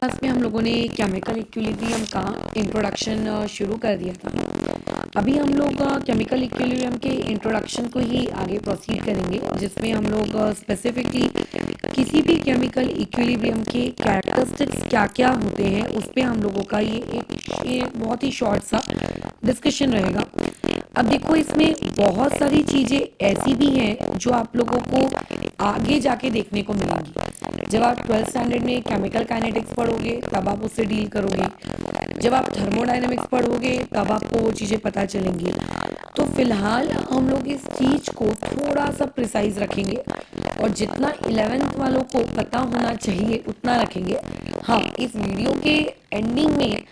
Class में हम लोगों ने केमिकल इक्विलिब्रियम का इंट्रोडक्शन शुरू कर दिया था। अभी हम लोग केमिकल इक्विलिब्रियम के इंट्रोडक्शन को ही आगे प्रोसीड करेंगे, जिसमें हम लोग स्पेसिफिकली किसी भी केमिकल इक्विलिब्रियम के कैरेक्टरिस्टिक्स क्या क्या होते हैं उस पे हम लोगों का ये बहुत ही शॉर्ट सा डिस्कशन रहेगा। अब देखो, इसमें बहुत सारी चीज़ें ऐसी भी हैं जो आप लोगों को आगे जाके देखने को मिलेंगी। जब आप 12th स्टैंडर्ड में केमिकल काइनेटिक्स पढ़ोगे तब आप उससे डील करोगे, जब आप थर्मोडायनेमिक्स पढ़ोगे तब आपको वो चीज़ें पता चलेंगी। तो फिलहाल हम लोग इस चीज़ को थोड़ा सा प्रिसाइज रखेंगे और जितना 11th वालों को पता होना चाहिए उतना रखेंगे। हाँ, इस वीडियो के एंडिंग में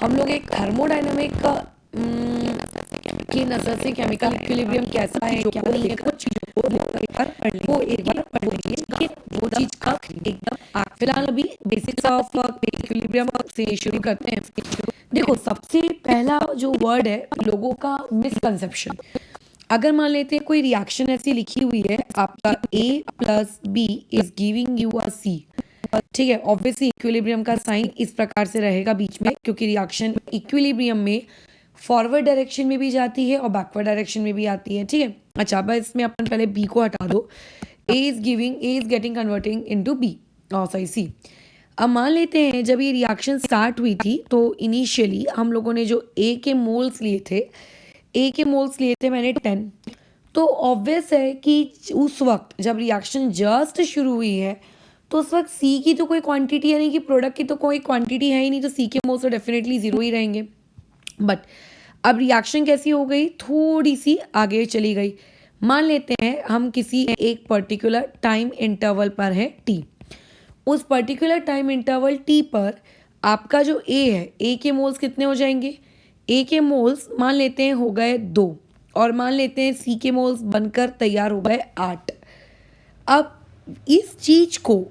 हम लोग एक थर्मोडायनेमिक की नज़र से केमिकल इक्विलिब्रियम कैसा है क्या नहीं है कुछ चीज़ों को वो एक बार पढ़ लीजिए, लेकिन वो चीज़ का एकदम फिलहाल अभी बेसिक्स ऑफ इक्विलिब्रियम से शुरू करते हैं। देखो, सबसे पहला जो वर्ड है लोगों का मिसकंसेप्शन। अगर मान लेते हैं कोई रिएक्शन ऐसी लिखी हुई है, आपका A+B is giving you a C, ठीक है। ऑब्वियसली इक्विलिब्रियम का साइन इस प्रकार से रहेगा बीच में, क्योंकि रिएक्शन इक्विलिब्रियम में फॉरवर्ड डायरेक्शन में भी जाती है और बैकवर्ड डायरेक्शन में भी आती है, ठीक है। अच्छा, अब इसमें अपन पहले बी को हटा दो। A is getting converting into B, sorry C. अब मान लेते हैं जब ये रिएक्शन स्टार्ट हुई थी तो इनिशियली हम लोगों ने जो ए के मोल्स लिए थे मैंने 10। तो ऑब्वियस है कि उस वक्त जब रिएक्शन जस्ट शुरू हुई है तो उस वक्त सी की तो कोई क्वांटिटी है नहीं, कि प्रोडक्ट की तो कोई क्वांटिटी है ही नहीं, तो सी के मोल्स तो डेफिनेटली जीरो ही रहेंगे। बट अब रिएक्शन कैसी हो गई, थोड़ी सी आगे चली गई। मान लेते हैं हम किसी एक पर्टिकुलर टाइम इंटरवल पर है टी। उस पर्टिकुलर टाइम इंटरवल टी पर आपका जो ए है, ए के मोल्स कितने हो जाएंगे, ए के मोल्स मान लेते हैं हो गए 2, और मान लेते हैं सी के मोल्स बनकर तैयार हो गए 8। अब इस चीज को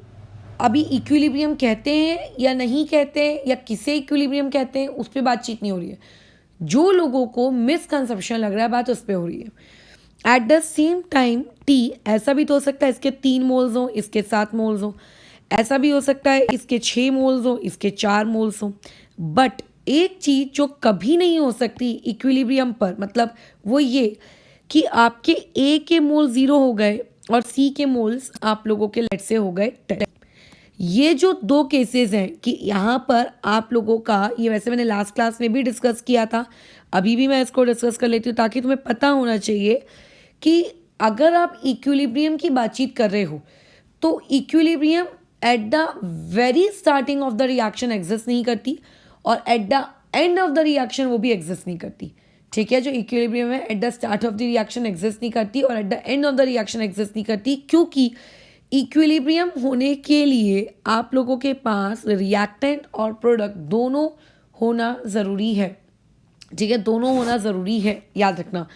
अभी इक्विलिब्रियम कहते हैं या नहीं कहते हैं, या किसे इक्विलिब्रियम कहते हैं, उस पर बातचीत नहीं हो रही है। जो लोगों को मिसकंसेप्शन लग रहा है बात उस पर हो रही है। At the same time T ऐसा भी तो हो सकता है इसके 3 मोल्स हो, इसके 7 मोल्स हो, ऐसा भी हो सकता है इसके 6 मोल्स हो, इसके 4 मोल्स हो। बट एक चीज जो कभी नहीं हो सकती इक्विलिब्रियम पर, मतलब वो ये कि आपके ए के मोल 0 हो गए और सी के मोल्स आप लोगों के लेट से हो गए 10। ये जो 2 केसेस हैं कि यहाँ पर आप लोगों का, ये वैसे मैंने लास्ट क्लास में भी डिस्कस किया था, अभी भी मैं इसको डिस्कस कर लेती हूँ ताकि तुम्हें पता होना चाहिए कि अगर आप इक्विलिब्रियम की बातचीत कर रहे हो तो equilibrium at the very starting of the reaction exist नहीं करती और at the end of the reaction वो भी एग्जिस्ट नहीं करती, ठीक है। जो इक्विलिब्रियम है at the start of the reaction exist नहीं करती और at the end of the reaction exist नहीं करती, क्योंकि इक्विलिब्रियम होने के लिए आप लोगों के पास रिएक्टेंट और प्रोडक्ट दोनों होना ज़रूरी है, ठीक है, दोनों होना ज़रूरी है, याद रखना।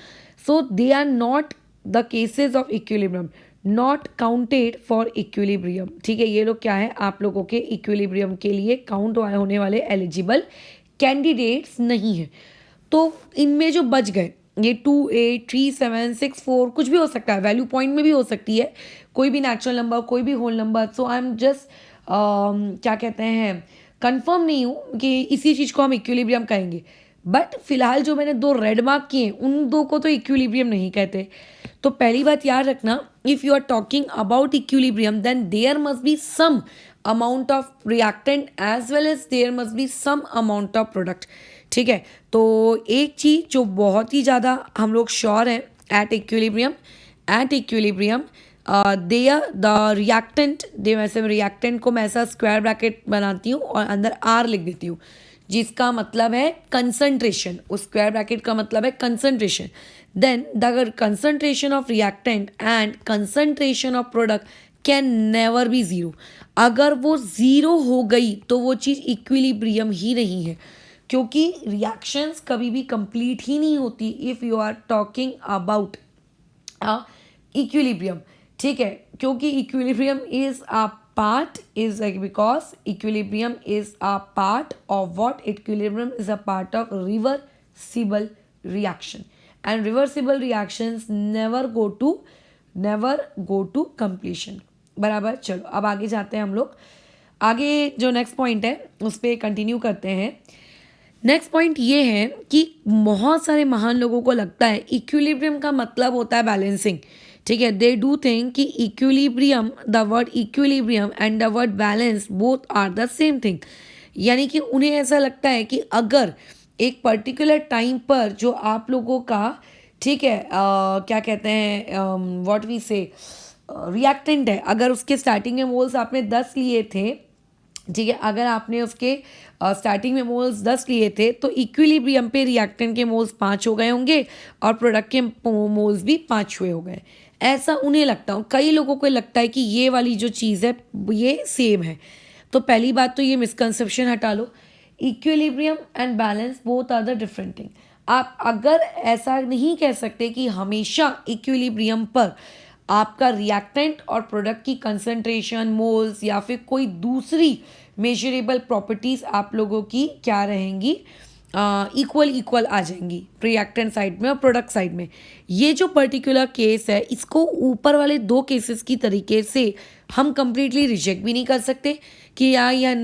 So they are not the cases of equilibrium, not counted for equilibrium, ठीक है। ये लोग क्या है, आप लोगों के इक्विलिब्रियम के लिए काउंट होने वाले एलिजिबल कैंडिडेट्स नहीं है। तो इनमें जो बच गए ये 2, 8, 3, 7, 6, 4 कुछ भी हो सकता है, वैल्यू पॉइंट में भी हो सकती है, कोई भी नेचुरल नंबर, कोई भी whole number. So I am just क्या कहते हैं, कंफर्म नहीं हूँ कि इसी चीज़ को हम इक्विलिब्रियम कहेंगे। बट फिलहाल जो मैंने 2 रेड मार्क किए उन 2 को तो इक्विलिब्रियम नहीं कहते। तो पहली बात याद रखना, if you are talking about equilibrium then there must be some amount of reactant as well as there must be some amount of product, ठीक है। तो एक चीज़ जो बहुत ही ज़्यादा हम लोग श्योर हैं at equilibrium there the reactant, they वैसे रिएक्टेंट को मैं ऐसा स्क्वायर ब्रैकेट बनाती हूँ और अंदर आर लिख देती हूँ, जिसका मतलब है कंसंट्रेशन। उस स्क्वायर ब्रैकेट का मतलब है concentration. Then the concentration of reactant and concentration of product can never be zero. अगर वो ज़ीरो हो गई तो वो चीज़ इक्विलिब्रियम ही नहीं है, क्योंकि रिएक्शंस कभी भी कंप्लीट ही नहीं होती if you are talking about equilibrium, ठीक है। क्योंकि equilibrium is a part, is like because equilibrium is a part of what, equilibrium is a part of reversible reaction and reversible reactions never go to completion, बराबर। चलो अब आगे जाते हैं हम लोग। आगे जो नेक्स्ट पॉइंट है उस पर कंटिन्यू करते हैं। नेक्स्ट पॉइंट ये है कि बहुत सारे महान लोगों को लगता है इक्विलिब्रियम का मतलब होता है बैलेंसिंग। ठीक है, दे डू थिंक कि equilibrium, the word equilibrium and the word balance both are the same thing. यानी कि उन्हें ऐसा लगता है कि अगर एक पर्टिकुलर टाइम पर जो आप लोगों का, ठीक है, क्या कहते हैं, व्हाट वी से रिएक्टेंट है, अगर उसके स्टार्टिंग में मोल्स आपने 10 लिए थे, ठीक है, अगर आपने उसके स्टार्टिंग में मोल्स 10 लिए थे तो इक्विलिब्रियम पे रिएक्टेंट के मोल्स 5 हो गए होंगे और प्रोडक्ट के मोल्स भी 5 हुए हो गए। ऐसा उन्हें लगता है, कई लोगों को लगता है कि ये वाली जो चीज़ है ये सेम है। तो पहली बात तो ये मिसकंसेप्शन हटा लो, equilibrium and balance both are the different thing. आप अगर ऐसा नहीं कह सकते कि हमेशा इक्विलिब्रियम पर आपका रिएक्टेंट और प्रोडक्ट की कंसंट्रेशन, मोल्स या फिर कोई दूसरी मेजरेबल प्रॉपर्टीज आप लोगों की क्या रहेंगी, इक्वल आ जाएंगी रिएक्टेंट साइड में और प्रोडक्ट साइड में। ये जो पर्टिकुलर केस है इसको ऊपर वाले 2 केसेस की तरीके से हम कंप्लीटली रिजेक्ट भी नहीं कर सकते कि या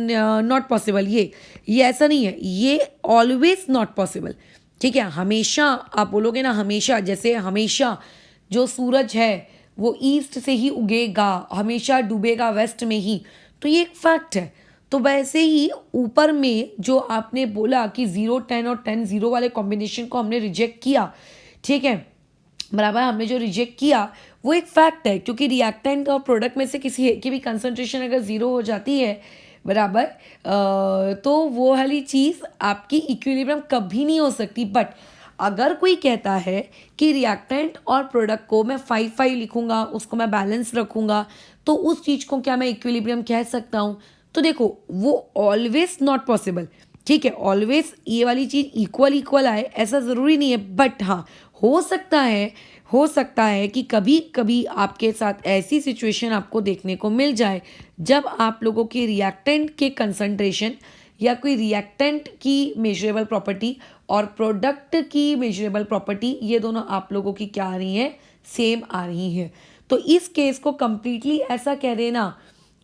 नॉट पॉसिबल। ये ऐसा नहीं है, ये ऑलवेज नॉट पॉसिबल। ठीक है, हमेशा आप बोलोगे ना, हमेशा, जैसे हमेशा जो सूरज है वो ईस्ट से ही उगेगा, हमेशा डूबेगा वेस्ट में ही, तो ये एक फैक्ट है। तो वैसे ही ऊपर में जो आपने बोला कि 0 10 और 10 0 वाले कॉम्बिनेशन को हमने रिजेक्ट किया, ठीक है, बराबर, हमने जो रिजेक्ट किया वो एक फैक्ट है, क्योंकि रिएक्टेंट और प्रोडक्ट में से किसी एक की भी कंसंट्रेशन अगर 0 हो जाती है, बराबर, तो वो वाली चीज़ आपकी इक्विलिब्रियम कभी नहीं हो सकती। बट अगर कोई कहता है कि रिएक्टेंट और प्रोडक्ट को मैं 5-5 लिखूंगा, उसको मैं बैलेंस रखूंगा, तो उस चीज़ को क्या मैं इक्विलिब्रियम कह सकता हूँ? तो देखो, वो ऑलवेज नॉट पॉसिबल। ठीक है, ऑलवेज ये वाली चीज़ इक्वल आए ऐसा ज़रूरी नहीं है। बट हाँ, हो सकता है कि कभी कभी आपके साथ ऐसी सिचुएशन आपको देखने को मिल जाए जब आप लोगों के रिएक्टेंट के कंसंट्रेशन या कोई रिएक्टेंट की मेजरेबल प्रॉपर्टी और प्रोडक्ट की मेजरेबल प्रॉपर्टी, ये दोनों आप लोगों की क्या आ रही है, सेम आ रही है। तो इस केस को कंप्लीटली ऐसा कह देना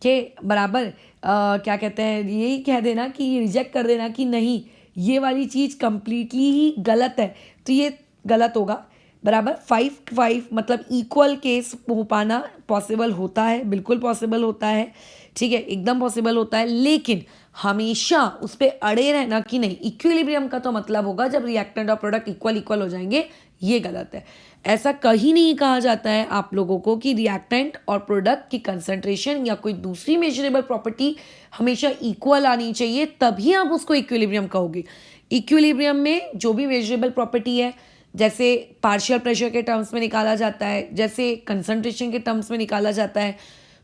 कि बराबर, क्या कहते हैं, यही कह देना कि रिजेक्ट कर देना कि नहीं ये वाली चीज़ कंप्लीटली ही गलत है, तो ये गलत होगा। बराबर, 5-5 मतलब इक्वल केस हो पाना पॉसिबल होता है, बिल्कुल पॉसिबल होता है, ठीक है, एकदम पॉसिबल होता है। लेकिन हमेशा उस पर अड़े रहना कि नहीं इक्विलिब्रियम का तो मतलब होगा जब रिएक्टेंट और प्रोडक्ट इक्वल हो जाएंगे, ये गलत है। ऐसा कहीं नहीं कहा जाता है आप लोगों को कि रिएक्टेंट और प्रोडक्ट की कंसंट्रेशन या कोई दूसरी मेजरेबल प्रॉपर्टी हमेशा इक्वल आनी चाहिए तभी आप उसको इक्विलिब्रियम कहोगे। इक्विलिब्रियम में जो भी मेजरेबल प्रॉपर्टी है, जैसे पार्शियल प्रेशर के टर्म्स में निकाला जाता है, जैसे कंसंट्रेशन के टर्म्स में निकाला जाता है,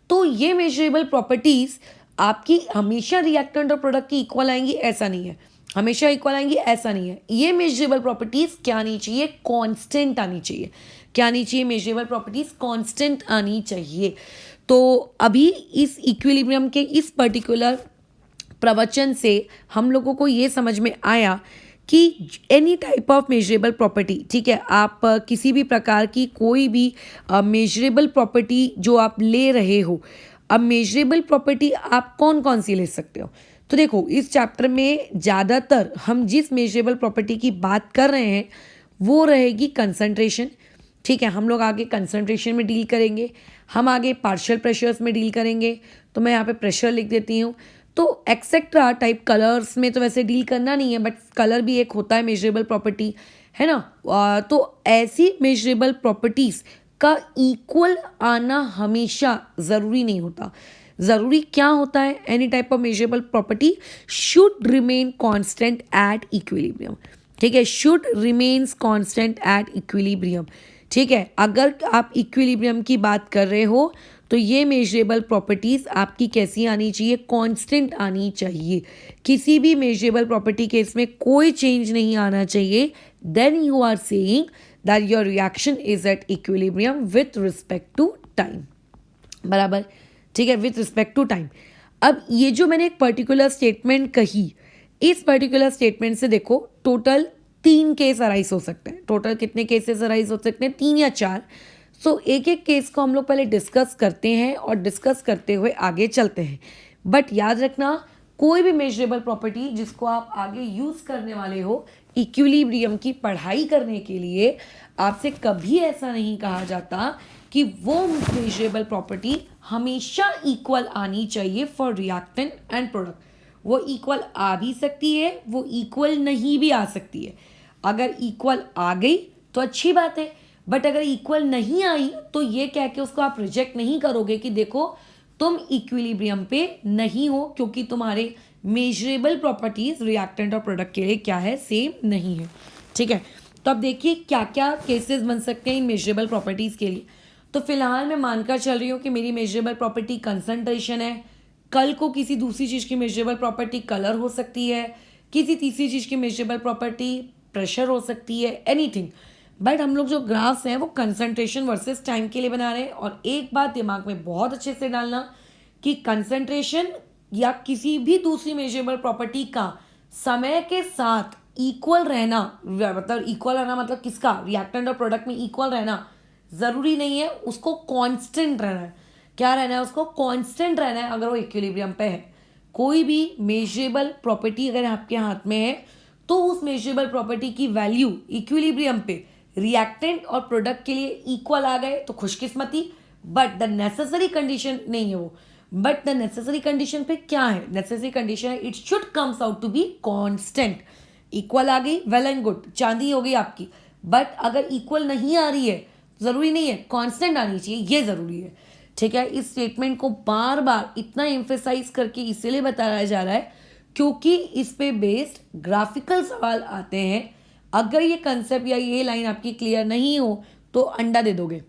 तो ये मेजरेबल प्रॉपर्टीज आपकी हमेशा रिएक्टेंट और प्रोडक्ट की इक्वल आएंगी ऐसा नहीं है, हमेशा इक्वल आएंगी ऐसा नहीं है। ये मेजरेबल प्रॉपर्टीज क्या आनी चाहिए, कांस्टेंट आनी चाहिए। क्या आनी चाहिए, मेजरेबल प्रॉपर्टीज कांस्टेंट आनी चाहिए। तो अभी इस इक्विलिब्रियम के इस पर्टिकुलर प्रवचन से हम लोगों को ये समझ में आया कि any type of measurable property, ठीक है, आप किसी भी प्रकार की कोई भी मेजरेबल प्रॉपर्टी जो आप ले रहे हो, अब मेजरेबल प्रॉपर्टी आप कौन कौन सी ले सकते हो? तो देखो, इस चैप्टर में ज़्यादातर हम जिस मेजरेबल प्रॉपर्टी की बात कर रहे हैं वो रहेगी कंसंट्रेशन। ठीक है, हम लोग आगे कंसंट्रेशन में डील करेंगे, हम आगे पार्शियल प्रेशर्स में डील करेंगे। तो मैं यहाँ पे प्रेशर लिख देती हूँ। तो एक्सेट्रा टाइप कलर्स में तो वैसे डील करना नहीं है, बट कलर भी एक होता है मेजरेबल प्रॉपर्टी, है ना। तो ऐसी मेजरेबल प्रॉपर्टीज़ का इक्वल आना हमेशा ज़रूरी नहीं होता। ज़रूरी क्या होता है, any type of measurable property should remain constant at equilibrium. ठीक है, should remains constant at equilibrium. ठीक है, अगर आप इक्विलिब्रियम की बात कर रहे हो तो ये मेजरेबल प्रॉपर्टीज़ आपकी कैसी आनी चाहिए, कांस्टेंट आनी चाहिए। किसी भी मेजरेबल प्रॉपर्टी के इसमें कोई चेंज नहीं आना चाहिए। Then you are saying that your reaction is at equilibrium with respect to time. बराबर, ठीक है, विथ रिस्पेक्ट टू टाइम। अब ये जो मैंने एक पर्टिकुलर स्टेटमेंट कही, इस पर्टिकुलर स्टेटमेंट से देखो टोटल 3 केस अराइज हो सकते हैं। टोटल कितने केसेस अराइज हो सकते हैं, 3 या 4। सो एक एक केस को हम लोग पहले डिस्कस करते हैं और डिस्कस करते हुए आगे चलते हैं। बट याद रखना, कोई भी मेजरेबल प्रॉपर्टी जिसको आप आगे यूज करने वाले हो इक्विलिब्रियम की पढ़ाई करने के लिए, आपसे कभी ऐसा नहीं कहा जाता कि वो मेजरेबल प्रॉपर्टी हमेशा इक्वल आनी चाहिए फॉर रिएक्टेंट एंड प्रोडक्ट। वो इक्वल आ भी सकती है, वो इक्वल नहीं भी आ सकती है। अगर इक्वल आ गई तो अच्छी बात है, बट अगर इक्वल नहीं आई तो ये कह के उसको आप रिजेक्ट नहीं करोगे कि देखो तुम इक्विलिब्रियम पे नहीं हो, क्योंकि तुम्हारे मेजरेबल प्रॉपर्टीज रिएक्टेंट और प्रोडक्ट के लिए क्या है, सेम नहीं है। ठीक है, तो अब देखिए क्या क्या केसेस बन सकते हैं इन मेजरेबल प्रॉपर्टीज के लिए। तो फिलहाल मैं मानकर चल रही हूँ कि मेरी मेजरेबल प्रॉपर्टी कंसंट्रेशन है। कल को किसी दूसरी चीज़ की मेजरेबल प्रॉपर्टी कलर हो सकती है, किसी तीसरी चीज़ की मेजरेबल प्रॉपर्टी प्रेशर हो सकती है, एनीथिंग। बट हम लोग जो ग्राफ्स हैं वो कंसंट्रेशन वर्सेस टाइम के लिए बना रहे हैं। और एक बात दिमाग में बहुत अच्छे से डालना कि कंसंट्रेशन या किसी भी दूसरी मेजरेबल प्रॉपर्टी का समय के साथ इक्वल रहना, मतलब इक्वल रहना मतलब किसका, रिएक्टेंट और प्रोडक्ट में इक्वल रहना ज़रूरी नहीं है, उसको कांस्टेंट रहना है। क्या रहना है, उसको कांस्टेंट रहना है अगर वो इक्विलिब्रियम पे है। कोई भी मेजरेबल प्रॉपर्टी अगर आपके हाथ में है तो उस मेजरेबल प्रॉपर्टी की वैल्यू इक्विलिब्रियम पे रिएक्टेंट और प्रोडक्ट के लिए इक्वल आ गए तो खुशकिस्मती, बट द नेसेसरी कंडीशन नहीं है वो। बट द नेसेसरी कंडीशन पे क्या है, नेसेसरी कंडीशन है it should comes out to be constant. Equal आ गई, वेल एंड गुड, चांदी हो गई आपकी। बट अगर इक्वल नहीं आ रही है, ज़रूरी नहीं है कांस्टेंट आनी चाहिए, ये ज़रूरी है। ठीक है, इस स्टेटमेंट को बार बार इतना एम्फेसाइज करके इसीलिए बताया जा रहा है क्योंकि इस पे बेस्ड ग्राफिकल सवाल आते हैं। अगर ये कंसेप्ट या ये लाइन आपकी क्लियर नहीं हो तो अंडा दे दोगे।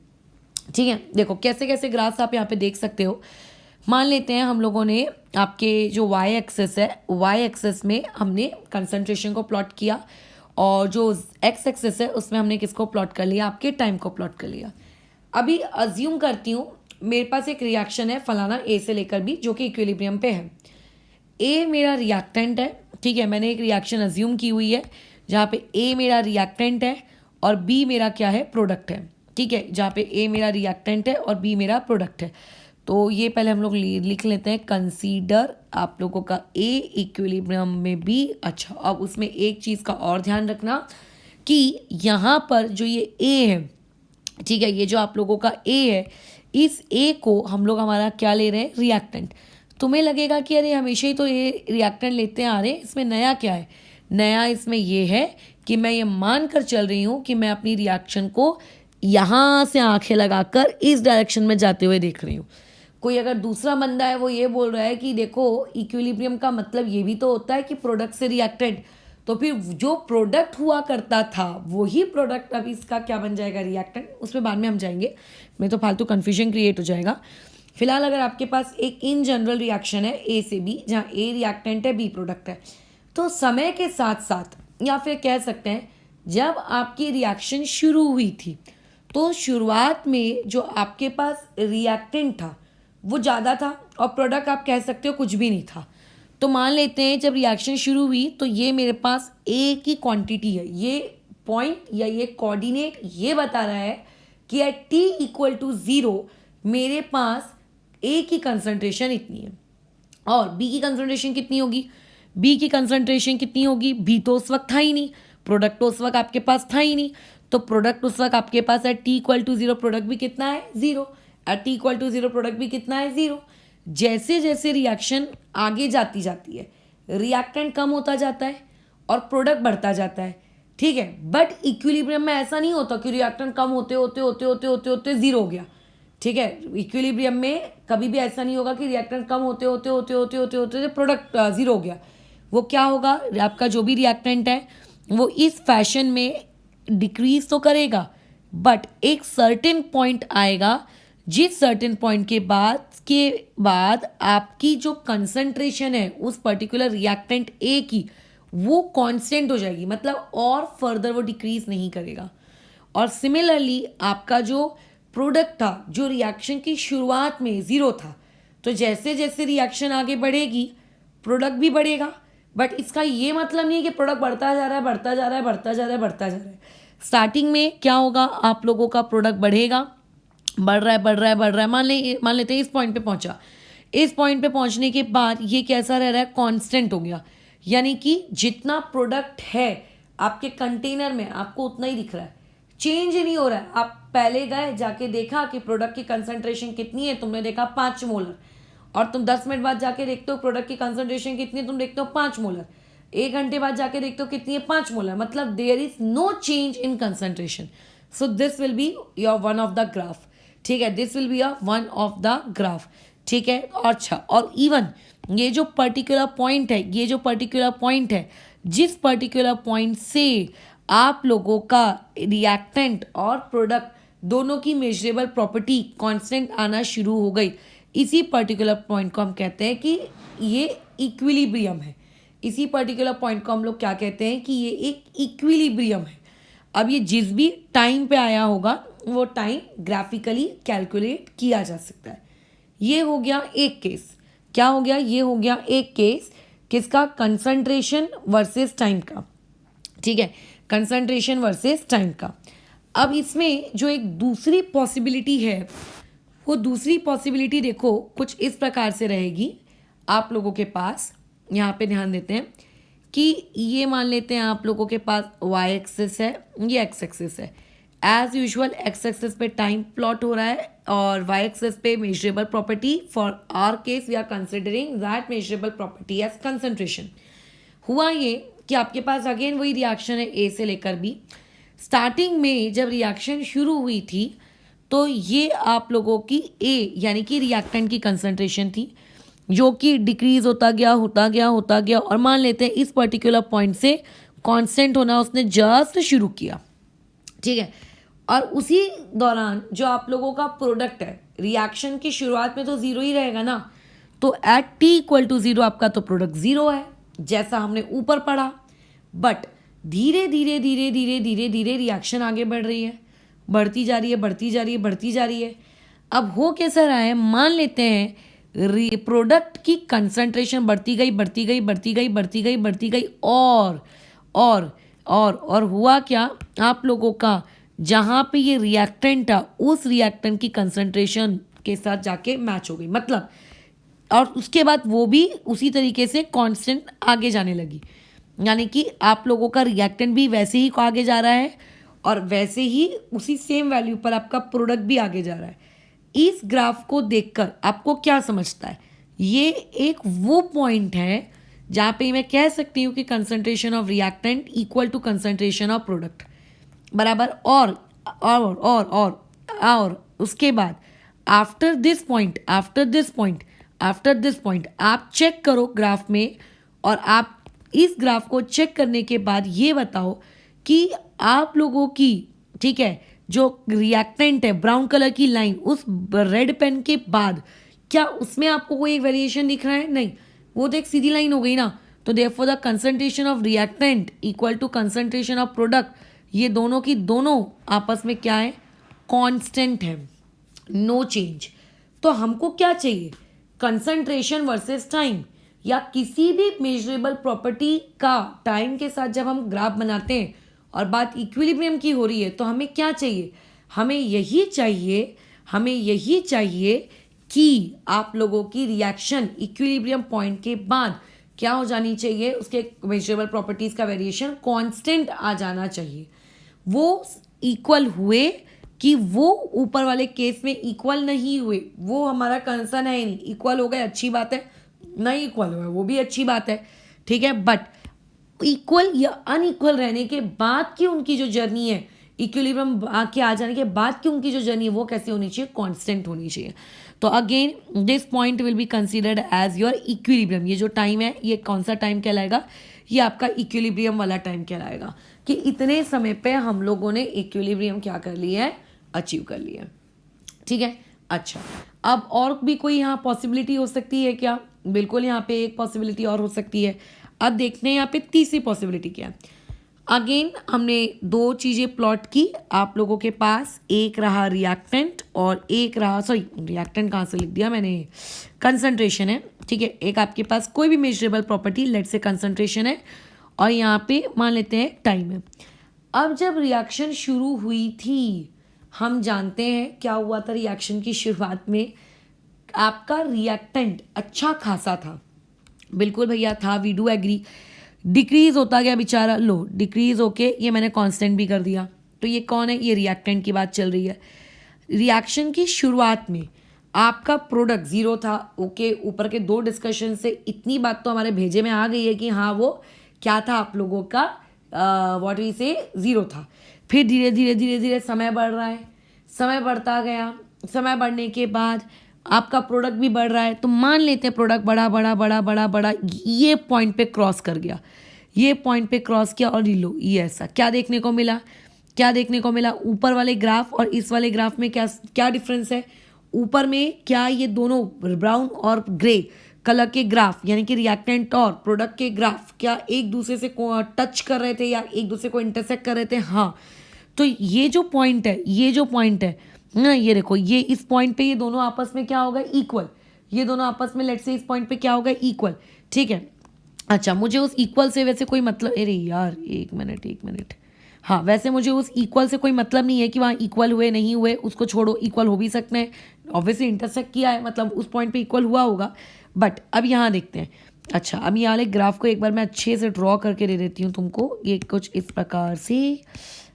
ठीक है, देखो कैसे कैसे ग्राफ्स आप यहाँ पे देख सकते हो। मान लेते हैं हम लोगों ने आपके जो वाई एक्सेस है, वाई एक्सेस में हमने कंसंट्रेशन को प्लॉट किया और जो एक्स एक्सेस है उसमें हमने किसको प्लॉट कर लिया, आपके टाइम को प्लॉट कर लिया। अभी अज्यूम करती हूँ मेरे पास एक रिएक्शन है फलाना ए से लेकर बी जो कि इक्विलिब्रियम पे है। ए मेरा रिएक्टेंट है। ठीक है, मैंने एक रिएक्शन अज्यूम की हुई है जहाँ पे ए मेरा रिएक्टेंट है और बी मेरा क्या है, प्रोडक्ट है। ठीक है, जहाँ पे ए मेरा रिएक्टेंट है और बी मेरा प्रोडक्ट है। तो ये पहले हम लोग लिख लेते हैं, कंसीडर आप लोगों का ए इक्विलिब्रियम में बी। अच्छा, अब उसमें एक चीज़ का और ध्यान रखना कि यहाँ पर जो ये ए है, ठीक है, ये जो आप लोगों का ए है, इस ए को हम लोग हमारा क्या ले रहे हैं, रिएक्टेंट। तुम्हें लगेगा कि अरे हमेशा ही तो ये रिएक्टेंट लेते आ रहे हैं, इसमें नया क्या है। नया इसमें ये है कि मैं ये मान कर चल रही हूँ कि मैं अपनी रिएक्शन को यहाँ से आंखें लगाकर इस डायरेक्शन में जाते हुए देख रही हूँ। कोई अगर दूसरा बंदा है वो ये बोल रहा है कि देखो इक्विलिब्रियम का मतलब ये भी तो होता है कि प्रोडक्ट से रिएक्टेंट, तो फिर जो प्रोडक्ट हुआ करता था वही प्रोडक्ट अब इसका क्या बन जाएगा, रिएक्टेंट। उसमें बाद में हम जाएंगे, मैं तो फालतू कन्फ्यूजन क्रिएट हो जाएगा। फिलहाल अगर आपके पास एक इन जनरल रिएक्शन है ए से बी, जहाँ ए रिएक्टेंट है बी प्रोडक्ट है, तो समय के साथ साथ या फिर कह सकते हैं जब आपकी रिएक्शन शुरू हुई थी तो शुरुआत में जो आपके पास रिएक्टेंट था वो ज़्यादा था और प्रोडक्ट आप कह सकते हो कुछ भी नहीं था। तो मान लेते हैं जब रिएक्शन शुरू हुई तो ये मेरे पास ए की क्वांटिटी है, ये पॉइंट या ये कोऑर्डिनेट ये बता रहा है कि एट टी इक्वल टू 0 मेरे पास ए की कंसंट्रेशन इतनी है और बी की कंसंट्रेशन कितनी होगी। बी की कंसंट्रेशन कितनी होगी, बी तो उस वक्त था ही नहीं, प्रोडक्ट तो उस वक्त आपके पास था ही नहीं, तो प्रोडक्ट उस वक्त आपके पास at T equal to 0 product भी कितना है, 0। At T equal to 0 product भी कितना है, 0। जैसे जैसे रिएक्शन आगे जाती है रिएक्टेंट कम होता जाता है और प्रोडक्ट बढ़ता जाता है। ठीक है, बट इक्विलिब्रियम में ऐसा नहीं होता कि रिएक्टेंट कम होते होते होते होते होते होते 0 हो गया। ठीक है, इक्विलिब्रियम में कभी भी ऐसा नहीं होगा कि रिएक्टेंट कम होते होते होते होते होते होते प्रोडक्ट 0 हो गया। वो क्या होगा, आपका जो भी रिएक्टेंट है वो इस फैशन में डिक्रीज तो करेगा बट एक सर्टेन पॉइंट आएगा जिस सर्टेन पॉइंट के बाद आपकी जो कंसंट्रेशन है उस पर्टिकुलर रिएक्टेंट ए की वो कांस्टेंट हो जाएगी, मतलब और फर्दर वो डिक्रीज नहीं करेगा। और सिमिलरली आपका जो प्रोडक्ट था जो रिएक्शन की शुरुआत में 0 था, तो जैसे जैसे रिएक्शन आगे बढ़ेगी प्रोडक्ट भी बढ़ेगा। बट इसका ये मतलब नहीं है कि प्रोडक्ट बढ़ता जा रहा है बढ़ता जा रहा है बढ़ता जा रहा है बढ़ता जा रहा है। स्टार्टिंग में क्या होगा, आप लोगों का प्रोडक्ट बढ़ेगा, बढ़ रहा है बढ़ रहा है बढ़ रहा है, मान लेते हैं इस पॉइंट पे पहुंचा। इस पॉइंट पे पहुंचने के बाद ये कैसा रह रहा है, कांस्टेंट हो गया, यानी कि जितना प्रोडक्ट है आपके कंटेनर में आपको उतना ही दिख रहा है, चेंज ही नहीं हो रहा है। आप पहले गए जाके देखा कि प्रोडक्ट की कंसंट्रेशन कितनी है, तुमने देखा 5 मोलर, और तुम 10 मिनट बाद जाके देखते हो प्रोडक्ट की कंसंट्रेशन कितनी है, तुम देखते हो 5 मोलर, 1 घंटे बाद जाके देखते हो कितनी है, 5 मोलर, मतलब there is no change in concentration. So this will be your one of the graph, ठीक है, this will be your one of the graph, ठीक है। और अच्छा, और इवन ये जो पर्टिकुलर पॉइंट है, ये जो पर्टिकुलर पॉइंट है, जिस पर्टिकुलर पॉइंट से आप लोगों का रिएक्टेंट और प्रोडक्ट दोनों की मेजरेबल प्रॉपर्टी कांस्टेंट आना शुरू हो गई, इसी पर्टिकुलर पॉइंट को हम कहते हैं कि ये इक्विलिब्रियम है। इसी पर्टिकुलर पॉइंट को हम लोग क्या कहते हैं कि ये एक इक्विलिब्रियम है। अब ये जिस भी टाइम पे आया होगा वो टाइम ग्राफिकली कैलकुलेट किया जा सकता है। ये हो गया एक केस, क्या हो गया, ये हो गया एक केस किसका, कंसंट्रेशन वर्सेस टाइम का, ठीक है, कंसंट्रेशन वर्सेस टाइम का। अब इसमें जो एक दूसरी पॉसिबिलिटी है, वो दूसरी पॉसिबिलिटी देखो कुछ इस प्रकार से रहेगी आप लोगों के पास। यहाँ पे ध्यान देते हैं कि ये मान लेते हैं आप लोगों के पास वाई एक्सिस है, ये एक्स एक्सिस है। एज यूजुअल एक्स एक्सिस पे टाइम प्लॉट हो रहा है और वाई एक्सिस पे measurable property. For our case we are considering that measurable property as concentration. हुआ ये कि आपके पास अगेन वही रिएक्शन है ए से लेकर बी। स्टार्टिंग में जब रिएक्शन शुरू हुई थी तो ये आप लोगों की ए यानी कि रिएक्टेंट की कंसंट्रेशन थी, जो कि डिक्रीज होता गया होता गया होता गया, और मान लेते हैं इस पर्टिकुलर पॉइंट से कांस्टेंट होना उसने जस्ट शुरू किया, ठीक है। और उसी दौरान जो आप लोगों का प्रोडक्ट है, रिएक्शन की शुरुआत में तो जीरो ही रहेगा ना, तो at T equal to zero आपका तो प्रोडक्ट जीरो है, जैसा हमने ऊपर पढ़ा। बट धीरे धीरे धीरे धीरे धीरे धीरे रिएक्शन आगे बढ़ रही है, बढ़ती जा रही है, बढ़ती जा रही है, बढ़ती जा रही है। अब हो कैसा रहा है, मान लेते हैं प्रोडक्ट की कंसंट्रेशन बढ़ती गई बढ़ती गई बढ़ती गई बढ़ती गई बढ़ती गई, और हुआ क्या, आप लोगों का जहाँ पे ये रिएक्टेंट था उस रिएक्टेंट की कंसंट्रेशन के साथ जाके मैच हो गई, मतलब, और उसके बाद वो भी उसी तरीके से कांस्टेंट आगे जाने लगी, यानी कि आप लोगों का रिएक्टेंट भी वैसे ही आगे जा रहा है और वैसे ही उसी सेम वैल्यू पर आपका प्रोडक्ट भी आगे जा रहा है। इस ग्राफ को देखकर आपको क्या समझता है, ये एक वो पॉइंट है जहाँ पे मैं कह सकती हूँ कि concentration of reactant equal to concentration of product बराबर। और उसके बाद आफ्टर दिस पॉइंट आप चेक करो ग्राफ में, और आप इस ग्राफ को चेक करने के बाद ये बताओ कि आप लोगों की, ठीक है, जो रिएक्टेंट है ब्राउन कलर की लाइन उस रेड पेन के बाद क्या उसमें आपको कोई वेरिएशन दिख रहा है, नहीं, वो तो एक सीधी लाइन हो गई ना। तो therefore the concentration of reactant equal to concentration of product, ये दोनों की दोनों आपस में क्या है, कांस्टेंट है, नो चेंज। तो हमको क्या चाहिए, कंसंट्रेशन वर्सेस टाइम, या किसी भी मेजरेबल प्रॉपर्टी का टाइम के साथ जब हम ग्राफ बनाते हैं और बात इक्विलिब्रियम की हो रही है तो हमें क्या चाहिए, हमें यही चाहिए कि आप लोगों की रिएक्शन इक्विलिब्रियम पॉइंट के बाद क्या हो जानी चाहिए, उसके मेजरेबल प्रॉपर्टीज का वेरिएशन कांस्टेंट आ जाना चाहिए। वो इक्वल हुए कि वो ऊपर वाले केस में इक्वल नहीं हुए, वो हमारा कंसर्न है ही नहीं। इक्वल हो गए अच्छी बात है, नहीं इक्वल हुआ वो भी अच्छी बात है, ठीक है। बट इक्वल या अनइक्वल रहने के बाद की उनकी जो जर्नी है, इक्विलिब्रियम आके आ जाने के बाद की उनकी जो जर्नी है वो कैसे होनी चाहिए, कांस्टेंट होनी चाहिए। तो again this point will be considered as your equilibrium. ये जो टाइम है ये कौन सा टाइम कहलाएगा, ये आपका इक्विलिब्रियम वाला टाइम कहलाएगा, कि इतने समय पे हम लोगों ने इक्विलिब्रियम क्या कर लिया है, अचीव कर लिया है, ठीक है। अच्छा, अब और भी कोई यहाँ पॉसिबिलिटी हो सकती है क्या, बिल्कुल यहाँ पे एक पॉसिबिलिटी और हो सकती है। अब देखते हैं यहाँ पे तीसरी पॉसिबिलिटी क्या है। अगेन हमने दो चीज़ें प्लॉट की, आप लोगों के पास एक रहा रिएक्टेंट और एक रहा, सॉरी रिएक्टेंट कहाँ से लिख दिया मैंने, कंसंट्रेशन है, ठीक है। एक आपके पास कोई भी मेजरेबल प्रॉपर्टी लेट से कंसंट्रेशन है और यहाँ पे मान लेते हैं टाइम है। अब जब रिएक्शन शुरू हुई थी, हम जानते हैं क्या हुआ था रिएक्शन की शुरुआत में, आपका रिएक्टेंट अच्छा खासा था, बिल्कुल भैया था, वी डू एग्री। डिक्रीज होता गया बेचारा, लो डिक्रीज होके ये मैंने कांस्टेंट भी कर दिया। तो ये कौन है, ये रिएक्टेंट की बात चल रही है। रिएक्शन की शुरुआत में आपका प्रोडक्ट जीरो था, ओके। ऊपर के दो डिस्कशन से इतनी बात तो हमारे भेजे में आ गई है कि हाँ वो क्या था आप लोगों का, व्हाट वी से, जीरो था। फिर धीरे धीरे धीरे धीरे समय बढ़ रहा है, समय बढ़ता गया, समय बढ़ने के बाद आपका प्रोडक्ट भी बढ़ रहा है। तो मान लेते हैं प्रोडक्ट बड़ा बड़ा बड़ा बड़ा बड़ा ये पॉइंट पे क्रॉस कर गया, ये पॉइंट पे क्रॉस किया और लो ये ऐसा क्या देखने को मिला, क्या देखने को मिला। ऊपर वाले ग्राफ और इस वाले ग्राफ में क्या क्या डिफरेंस है। ऊपर में क्या ये दोनों ब्राउन और ग्रे कलर के ग्राफ यानी कि रिएक्टेंट और प्रोडक्ट के ग्राफ क्या एक दूसरे से टच कर रहे थे या एक दूसरे को इंटरसेक्ट कर रहे थे, हाँ। तो ये जो पॉइंट है, ये जो पॉइंट है ना, ये देखो, ये इस पॉइंट पे ये दोनों आपस में क्या होगा, इक्वल। ये दोनों आपस में लेट्स से इस पॉइंट पे क्या होगा, इक्वल, ठीक है। अच्छा, मुझे उस इक्वल से वैसे कोई मतलब, अरे यार एक मिनट, हाँ, वैसे मुझे उस इक्वल से कोई मतलब नहीं है कि वहाँ इक्वल हुए नहीं हुए, उसको छोड़ो, इक्वल हो भी सकते हैं, ऑब्वियसली इंटरसेक्ट किया है मतलब उस पॉइंट पे इक्वल हुआ होगा। बट अब यहाँ देखते हैं। अच्छा, अब ये वाले ग्राफ को एक बार मैं अच्छे से ड्रॉ करके दे देती हूँ तुमको, ये कुछ इस प्रकार से।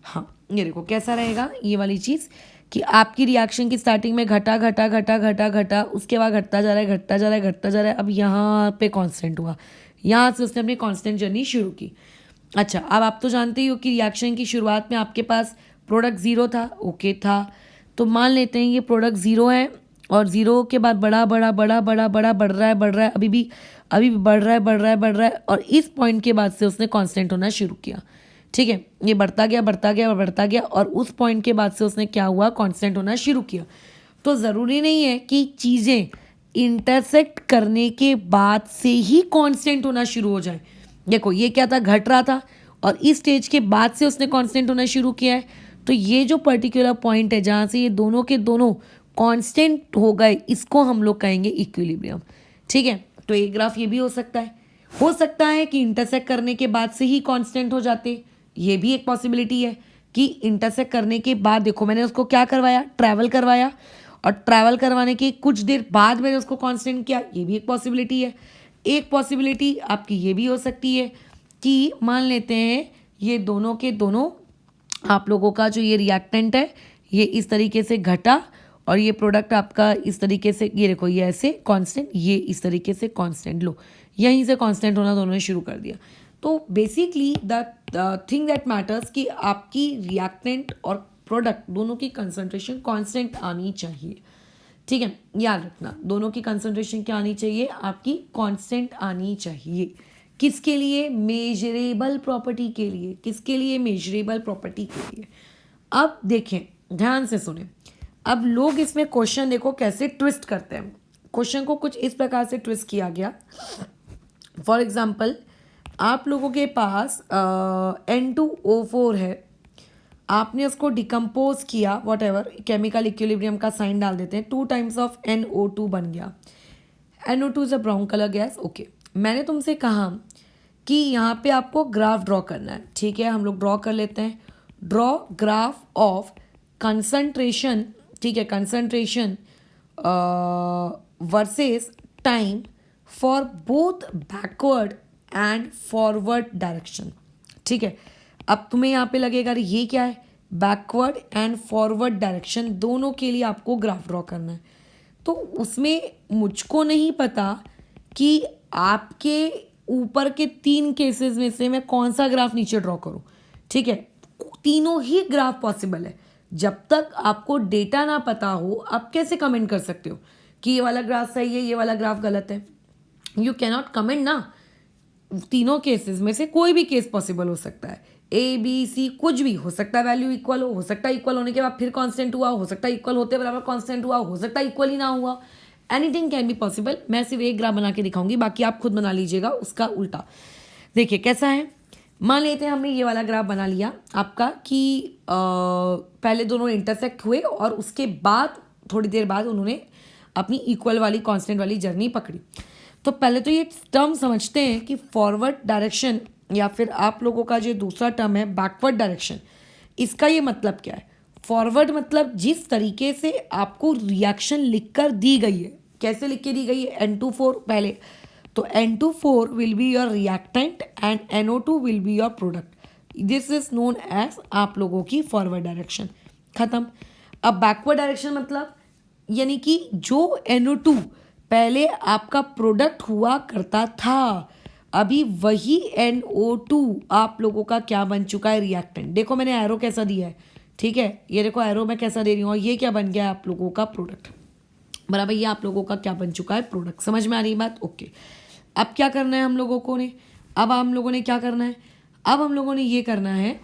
हाँ, ये देखो कैसा रहेगा ये वाली चीज़ कि आपकी रिएक्शन की स्टार्टिंग में घटा घटा घटा घटा घटा, उसके बाद घटता जा रहा है, घटता जा रहा है, घटता जा रहा है, अब यहाँ पे कांस्टेंट हुआ, यहाँ से उसने अपनी कांस्टेंट जर्नी शुरू की। अच्छा, अब आप तो जानते ही हो कि रिएक्शन की शुरुआत में आपके पास प्रोडक्ट ज़ीरो था, ओके था। तो मान लेते हैं ये प्रोडक्ट ज़ीरो है और ज़ीरो के बाद बड़ा बड़ा बड़ा बड़ा बड़ा बढ़ रहा है, अभी भी बढ़ रहा है और इस पॉइंट के बाद से उसने कांस्टेंट होना शुरू किया, ठीक है। ये बढ़ता गया और उस पॉइंट के बाद से उसने क्या हुआ, कांस्टेंट होना शुरू किया। तो ज़रूरी नहीं है कि चीज़ें इंटरसेक्ट करने के बाद से ही कांस्टेंट होना शुरू हो जाए। देखो ये क्या था, घट रहा था और इस स्टेज के बाद से उसने कांस्टेंट होना शुरू किया है। तो ये जो पर्टिकुलर पॉइंट है जहाँ से ये दोनों के दोनों कांस्टेंट हो गए, इसको हम लोग कहेंगे इक्विलिब्रियम, ठीक है। तो ये ग्राफ ये भी हो सकता है कि इंटरसेक्ट करने के बाद से ही कांस्टेंट हो जाते, ये भी एक पॉसिबिलिटी है कि इंटरसेक्ट करने के बाद, देखो मैंने उसको क्या करवाया, ट्रैवल करवाया और ट्रैवल करवाने के कुछ देर बाद मैंने उसको कांस्टेंट किया, ये भी एक पॉसिबिलिटी है। एक पॉसिबिलिटी आपकी ये भी हो सकती है कि मान लेते हैं ये दोनों के दोनों आप लोगों का जो ये रिएक्टेंट है ये इस तरीके से घटा और ये प्रोडक्ट आपका इस तरीके से, ये देखो ये ऐसे कांस्टेंट, ये इस तरीके से कांस्टेंट, लो यहीं से कांस्टेंट होना दोनों ने शुरू कर दिया। तो basically the thing that matters कि आपकी रिएक्टेंट और प्रोडक्ट दोनों की कंसंट्रेशन कांस्टेंट आनी चाहिए, ठीक है। याद रखना, दोनों की कंसंट्रेशन क्या आनी चाहिए, आपकी कांस्टेंट आनी चाहिए। किसके लिए, मेजरेबल प्रॉपर्टी के लिए। किसके लिए, मेजरेबल प्रॉपर्टी के लिए। अब देखें, ध्यान से सुने, अब लोग इसमें क्वेश्चन देखो कैसे ट्विस्ट करते हैं। क्वेश्चन को कुछ इस प्रकार से ट्विस्ट किया गया, फॉर एग्जाम्पल आप लोगों के पास N2O4 है, आपने उसको डिकम्पोज किया, वॉट एवर केमिकल इक्विलिब्रियम का साइन डाल देते हैं, 2 टाइम्स ऑफ NO2 बन गया। NO2 is a brown colour gas, okay. मैंने तुमसे कहा कि यहाँ पे आपको ग्राफ ड्रॉ करना है, ठीक है, हम लोग ड्रॉ कर लेते हैं। ड्रॉ ग्राफ ऑफ कंसंट्रेशन, ठीक है, concentration versus time for both backward and forward direction, ठीक है। अब तुम्हें यहाँ पे लगेगा अरे ये क्या है, बैकवर्ड एंड फॉरवर्ड डायरेक्शन दोनों के लिए आपको ग्राफ ड्रॉ करना है। तो उसमें मुझको नहीं पता कि आपके ऊपर के 3 केसेस में से मैं कौन सा ग्राफ नीचे ड्रॉ करूँ, ठीक है। तीनों ही ग्राफ पॉसिबल है। जब तक आपको डेटा ना पता हो आप कैसे कमेंट कर सकते हो कि ये वाला ग्राफ सही है, ये वाला ग्राफ गलत है। यू कैनॉट कमेंट ना। तीनों केसेस में से कोई भी केस पॉसिबल हो सकता है, ABC कुछ भी हो सकता है, वैल्यू इक्वल हो सकता है इक्वल होने के बाद फिर कांस्टेंट हुआ, हो सकता है इक्वल होते बराबर कांस्टेंट हुआ, हो सकता है इक्वल ही ना हुआ। Anything can be possible. मैं सिर्फ एक ग्राफ बना के दिखाऊंगी, बाकी आप खुद बना लीजिएगा उसका उल्टा। देखिए कैसा है, मान लेते हैं हमने ये वाला ग्राफ बना लिया आपका कि पहले दोनों इंटरसेक्ट हुए और उसके बाद थोड़ी देर बाद उन्होंने अपनी इक्वल वाली कांस्टेंट वाली जर्नी पकड़ी। तो पहले तो ये टर्म समझते हैं कि फॉरवर्ड डायरेक्शन या फिर आप लोगों का जो दूसरा टर्म है बैकवर्ड डायरेक्शन, इसका ये मतलब क्या है। फॉरवर्ड मतलब जिस तरीके से आपको रिएक्शन लिखकर दी गई है, कैसे लिख के दी गई है N2 4 पहले, तो N2 4 will be your reactant and NO2 will be your product. This is known as आप लोगों की फॉरवर्ड डायरेक्शन। खत्म। अब बैकवर्ड डायरेक्शन मतलब यानी कि जो NO2 पहले आपका प्रोडक्ट हुआ करता था, अभी वही NO2 आप लोगों का क्या बन चुका है, रिएक्टेंट। देखो मैंने एरो कैसा दिया है, ठीक है, ये देखो एरो मैं कैसा दे रही हूँ, और ये क्या बन गया है आप लोगों का प्रोडक्ट, बराबर। ये आप लोगों का क्या बन चुका है, प्रोडक्ट। समझ में आ रही बात? ओके। अब क्या करना है हम लोगों ने, अब हम लोगों ने क्या करना है, अब हम लोगों ने ये करना है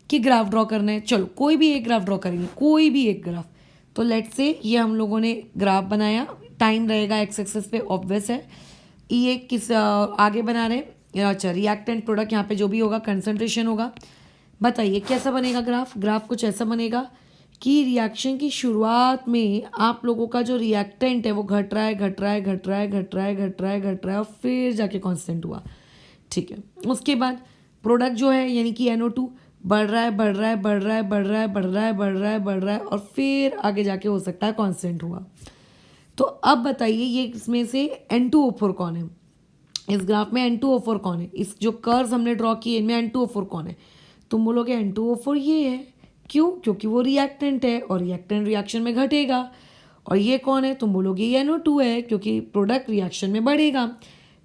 कि ग्राफ ड्रॉ करना है। चलो कोई भी एक ग्राफ ड्रॉ करेंगे, कोई भी एक ग्राफ। तो लेट से ये हम लोगों ने ग्राफ बनाया, टाइम रहेगा एक्स एक्सिस पे, ऑब्वियस है। ये किस आगे बना रहे हैं, अच्छा रिएक्टेंट प्रोडक्ट, यहाँ पे जो भी होगा कंसंट्रेशन होगा। बताइए कैसा बनेगा ग्राफ, ग्राफ कुछ ऐसा बनेगा कि रिएक्शन की शुरुआत में आप लोगों का जो रिएक्टेंट है वो घट रहा है, घट रहा है, घट रहा है, घट रहा है, घट रहा है, घट रहा है, और फिर जाके कांस्टेंट हुआ, ठीक है। उसके बाद प्रोडक्ट जो है यानी कि NO2 बढ़ रहा है, बढ़ रहा है, बढ़ रहा है, बढ़ रहा है, बढ़ रहा है, बढ़ रहा है, बढ़ रहा है, और फिर आगे जाके हो सकता है कांस्टेंट हुआ। तो अब बताइए ये इसमें से N2O4 कौन है, इस ग्राफ में N2O4 कौन है, इस जो कर्व्स हमने ड्रॉ किए इनमें N2O4 कौन है। तुम बोलोगे N2O4 ये है, क्यों, क्योंकि वो रिएक्टेंट है और रिएक्टेंट रिएक्शन में घटेगा। और ये कौन है, तुम बोलोगे ये NO2 है, क्योंकि प्रोडक्ट रिएक्शन में बढ़ेगा।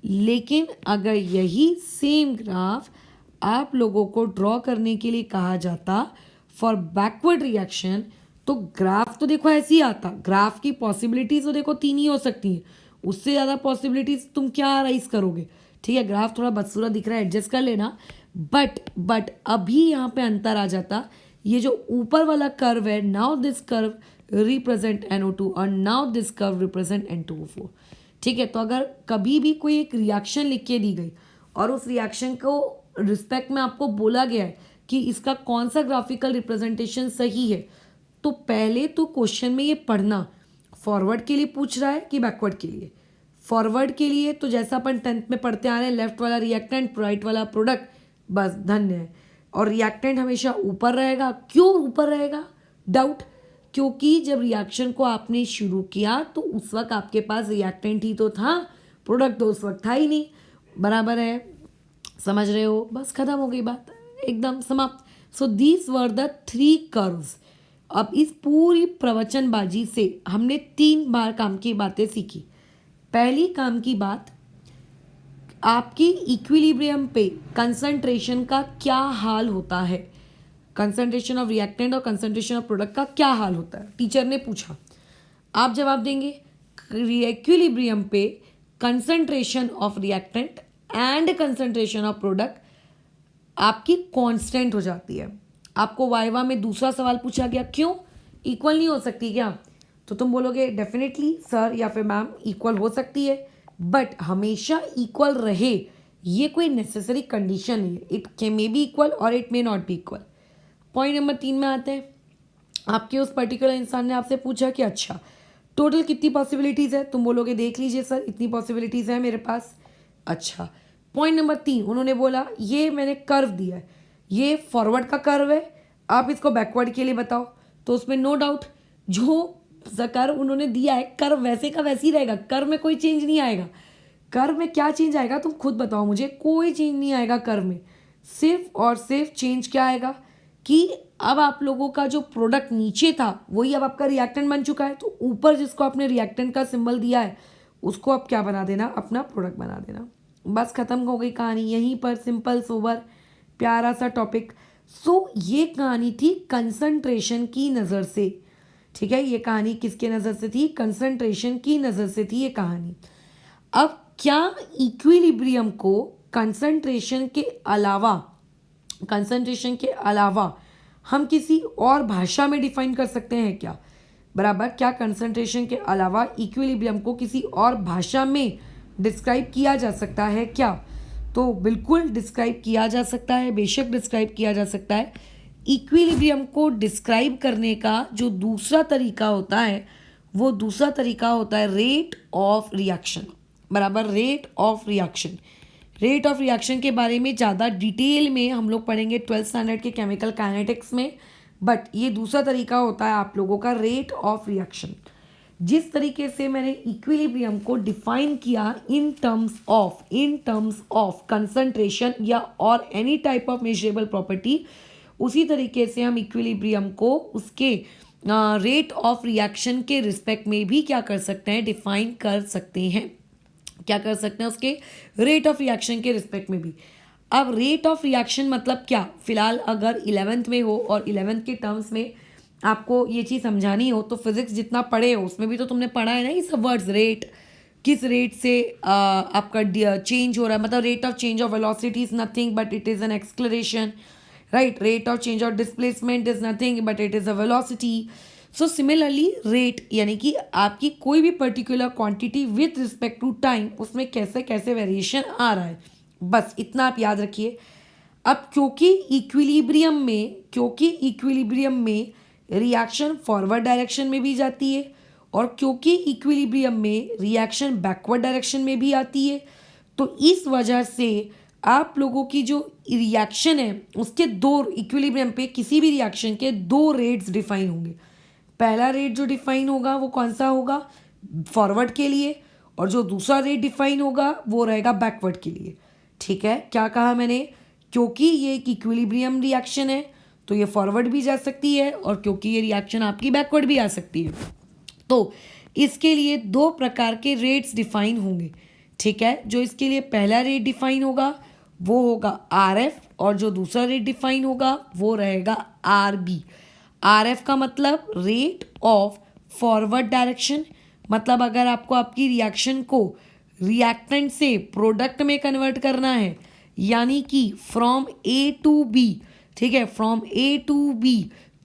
लेकिन अगर यही सेम ग्राफ आप लोगों को ड्रॉ करने के लिए कहा जाता फॉर बैकवर्ड रिएक्शन, तो ग्राफ तो देखो ऐसे ही आता। ग्राफ की पॉसिबिलिटीज तो देखो 3 ही हो सकती हैं, उससे ज़्यादा पॉसिबिलिटीज तुम क्या राइज करोगे, ठीक है। ग्राफ थोड़ा बदसूरत दिख रहा है, एडजस्ट कर लेना। बट अभी यहाँ पे अंतर आ जाता, ये जो ऊपर वाला कर्व है, now this curve represent NO2 और now this curve represent N2O4, ठीक है। तो अगर कभी भी कोई एक रिएक्शन लिख के दी गई और उस रिएक्शन को रिस्पेक्ट में आपको बोला गया है कि इसका कौन सा ग्राफिकल रिप्रेजेंटेशन सही है, तो पहले तो क्वेश्चन में ये पढ़ना फॉरवर्ड के लिए पूछ रहा है कि बैकवर्ड के लिए। फॉरवर्ड के लिए तो जैसा अपन 10th में पढ़ते आ रहे हैं, लेफ्ट वाला रिएक्टेंट, राइट वाला प्रोडक्ट, बस धन्य है। और रिएक्टेंट हमेशा ऊपर रहेगा। क्यों ऊपर रहेगा, डाउट, क्योंकि जब रिएक्शन को आपने शुरू किया तो उस वक्त आपके पास रिएक्टेंट ही तो था, प्रोडक्ट तो उस वक्त था ही नहीं, बराबर है। समझ रहे हो, बस खत्म हो गई बात, एकदम समाप्त। So these were the 3 curves. अब इस पूरी प्रवचनबाजी से हमने 3 बार काम की बातें सीखी। पहली काम की बात, आपकी इक्विलिब्रियम पे कंसंट्रेशन का क्या हाल होता है, कंसंट्रेशन ऑफ रिएक्टेंट और कंसंट्रेशन ऑफ प्रोडक्ट का क्या हाल होता है, टीचर ने पूछा, आप जवाब देंगे इक्विलिब्रियम पे concentration of reactant and concentration of product आपकी कांस्टेंट हो जाती है। आपको वाइवा में दूसरा सवाल पूछा गया, क्यों इक्वल नहीं हो सकती क्या, तो तुम बोलोगे डेफिनेटली सर या फिर मैम इक्वल हो सकती है, बट हमेशा इक्वल रहे ये कोई नेसेसरी कंडीशन नहीं है। It can may be equal और it may not be equal. Point number 3 में आते हैं। आपके उस पर्टिकुलर इंसान ने आपसे पूछा कि अच्छा टोटल कितनी पॉसिबिलिटीज़ है, तुम बोलोगे देख लीजिए सर इतनी पॉसिबिलिटीज़ है मेरे पास। अच्छा, पॉइंट नंबर 3 उन्होंने बोला ये मैंने कर्व दिया है, ये फॉरवर्ड का कर्व है, आप इसको बैकवर्ड के लिए बताओ। तो उसमें नो डाउट जो कर्व उन्होंने दिया है कर्व वैसे का वैसे ही रहेगा, कर्व में कोई चेंज नहीं आएगा। कर्व में क्या चेंज आएगा तुम खुद बताओ मुझे, कोई चेंज नहीं आएगा कर्व में। सिर्फ और सिर्फ चेंज क्या आएगा कि अब आप लोगों का जो प्रोडक्ट नीचे था वही अब आपका रिएक्टेंट बन चुका है, तो ऊपर जिसको आपने रिएक्टेंट का सिंबल दिया है उसको अब क्या बना देना, अपना प्रोडक्ट बना देना। बस खत्म हो गई कहानी यहीं पर, सिंपल सोबर प्यारा सा टॉपिक। सो ये कहानी थी कंसंट्रेशन की नज़र से, ठीक है। ये कहानी किसके नज़र से थी, कंसंट्रेशन की नज़र से थी ये कहानी। अब क्या इक्विलिब्रियम को कंसंट्रेशन के अलावा हम किसी और भाषा में डिफाइन कर सकते हैं क्या, बराबर। क्या कंसंट्रेशन के अलावा इक्विलिब्रियम को किसी और भाषा में डिस्क्राइब किया जा सकता है क्या, तो बिल्कुल डिस्क्राइब किया जा सकता है, बेशक डिस्क्राइब किया जा सकता है। इक्विलिब्रियम को डिस्क्राइब करने का जो दूसरा तरीका होता है वो दूसरा तरीका होता है रेट ऑफ रिएक्शन, बराबर। Rate of reaction, rate of reaction के बारे में ज़्यादा डिटेल में हम लोग पढ़ेंगे 12th स्टैंडर्ड के केमिकल काइनेटिक्स में, बट ये दूसरा तरीका होता है आप लोगों का रेट ऑफ रिएक्शन। जिस तरीके से मैंने इक्विलिब्रियम को डिफाइन किया इन टर्म्स ऑफ कंसंट्रेशन या और any type of measurable property, उसी तरीके से हम इक्विलिब्रियम को उसके रेट ऑफ रिएक्शन के रिस्पेक्ट में भी क्या कर सकते हैं, डिफाइन कर सकते हैं। क्या कर सकते हैं, उसके रेट ऑफ रिएक्शन के रिस्पेक्ट में भी। अब रेट ऑफ रिएक्शन मतलब क्या, फिलहाल अगर 11th में हो और 11th के टर्म्स में आपको ये चीज़ समझानी हो तो फिजिक्स जितना पढ़े हो उसमें भी तो तुमने पढ़ा है ना ये सब वर्ड्स। रेट, किस रेट से आपका चेंज हो रहा है, मतलब rate of change of velocity is nothing but it is an acceleration, right. Rate of change of displacement is nothing but it is a velocity. So similarly rate यानी कि आपकी कोई भी particular quantity with respect to time उसमें कैसे कैसे variation आ रहा है, बस इतना आप याद रखिए। अब क्योंकि इक्विलिब्रियम में रिएक्शन फॉरवर्ड डायरेक्शन में भी जाती है और क्योंकि इक्विलिब्रियम में रिएक्शन बैकवर्ड डायरेक्शन में भी आती है, तो इस वजह से आप लोगों की जो रिएक्शन है उसके दो, इक्विलिब्रियम पे किसी भी रिएक्शन के दो रेट्स डिफाइन होंगे। पहला रेट जो डिफाइन होगा वो कौन सा होगा, फॉरवर्ड के लिए, और जो दूसरा रेट डिफाइन होगा वो रहेगा बैकवर्ड के लिए। ठीक है, क्या कहा मैंने, क्योंकि ये एक इक्विलिब्रियम रिएक्शन है तो ये फॉरवर्ड भी जा सकती है और क्योंकि ये रिएक्शन आपकी बैकवर्ड भी आ सकती है, तो इसके लिए दो प्रकार के रेट्स डिफाइन होंगे। ठीक है, जो इसके लिए पहला रेट डिफाइन होगा वो होगा RF और जो दूसरा रेट डिफाइन होगा वो रहेगा RB। RF का मतलब रेट ऑफ फॉरवर्ड डायरेक्शन, मतलब अगर आपको आपकी रिएक्शन को रिएक्टेंट से प्रोडक्ट में कन्वर्ट करना है यानी कि फ्रॉम A टू B, ठीक है, फ्रॉम A टू B,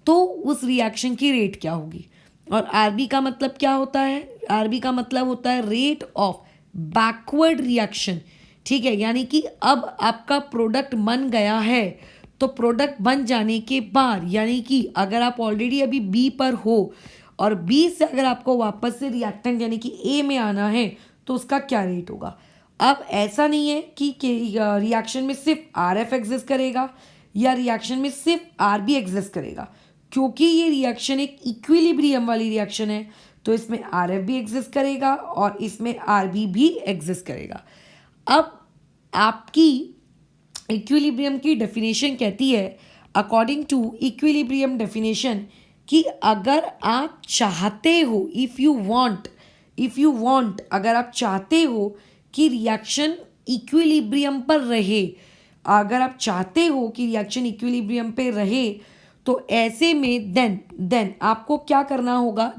तो उस रिएक्शन की रेट क्या होगी। और RB का मतलब क्या होता है, RB का मतलब होता है रेट ऑफ बैकवर्ड रिएक्शन। ठीक है, यानी कि अब आपका प्रोडक्ट बन गया है तो प्रोडक्ट बन जाने के बाद यानी कि अगर आप ऑलरेडी अभी B पर हो और B से अगर आपको वापस से रिएक्टेंट यानी कि A में आना है तो उसका क्या रेट होगा। अब ऐसा नहीं है कि रिएक्शन में सिर्फ RF एग्जिस्ट करेगा या रिएक्शन में सिर्फ RB एग्जिस्ट करेगा, क्योंकि ये रिएक्शन एक इक्विलिब्रियम वाली रिएक्शन है तो इसमें RF भी एग्जिस्ट करेगा और इसमें RB भी एग्जिस्ट करेगा। अब आपकी इक्विलिब्रियम की डेफिनेशन कहती है, अकॉर्डिंग टू इक्विलिब्रियम डेफिनेशन, कि अगर आप चाहते हो, इफ़ यू वांट, अगर आप चाहते हो कि रिएक्शन इक्विलिब्रियम पर रहे, अगर आप चाहते हो कि रिएक्शन इक्विलिब्रियम पे रहे, तो ऐसे में देन आपको क्या करना होगा,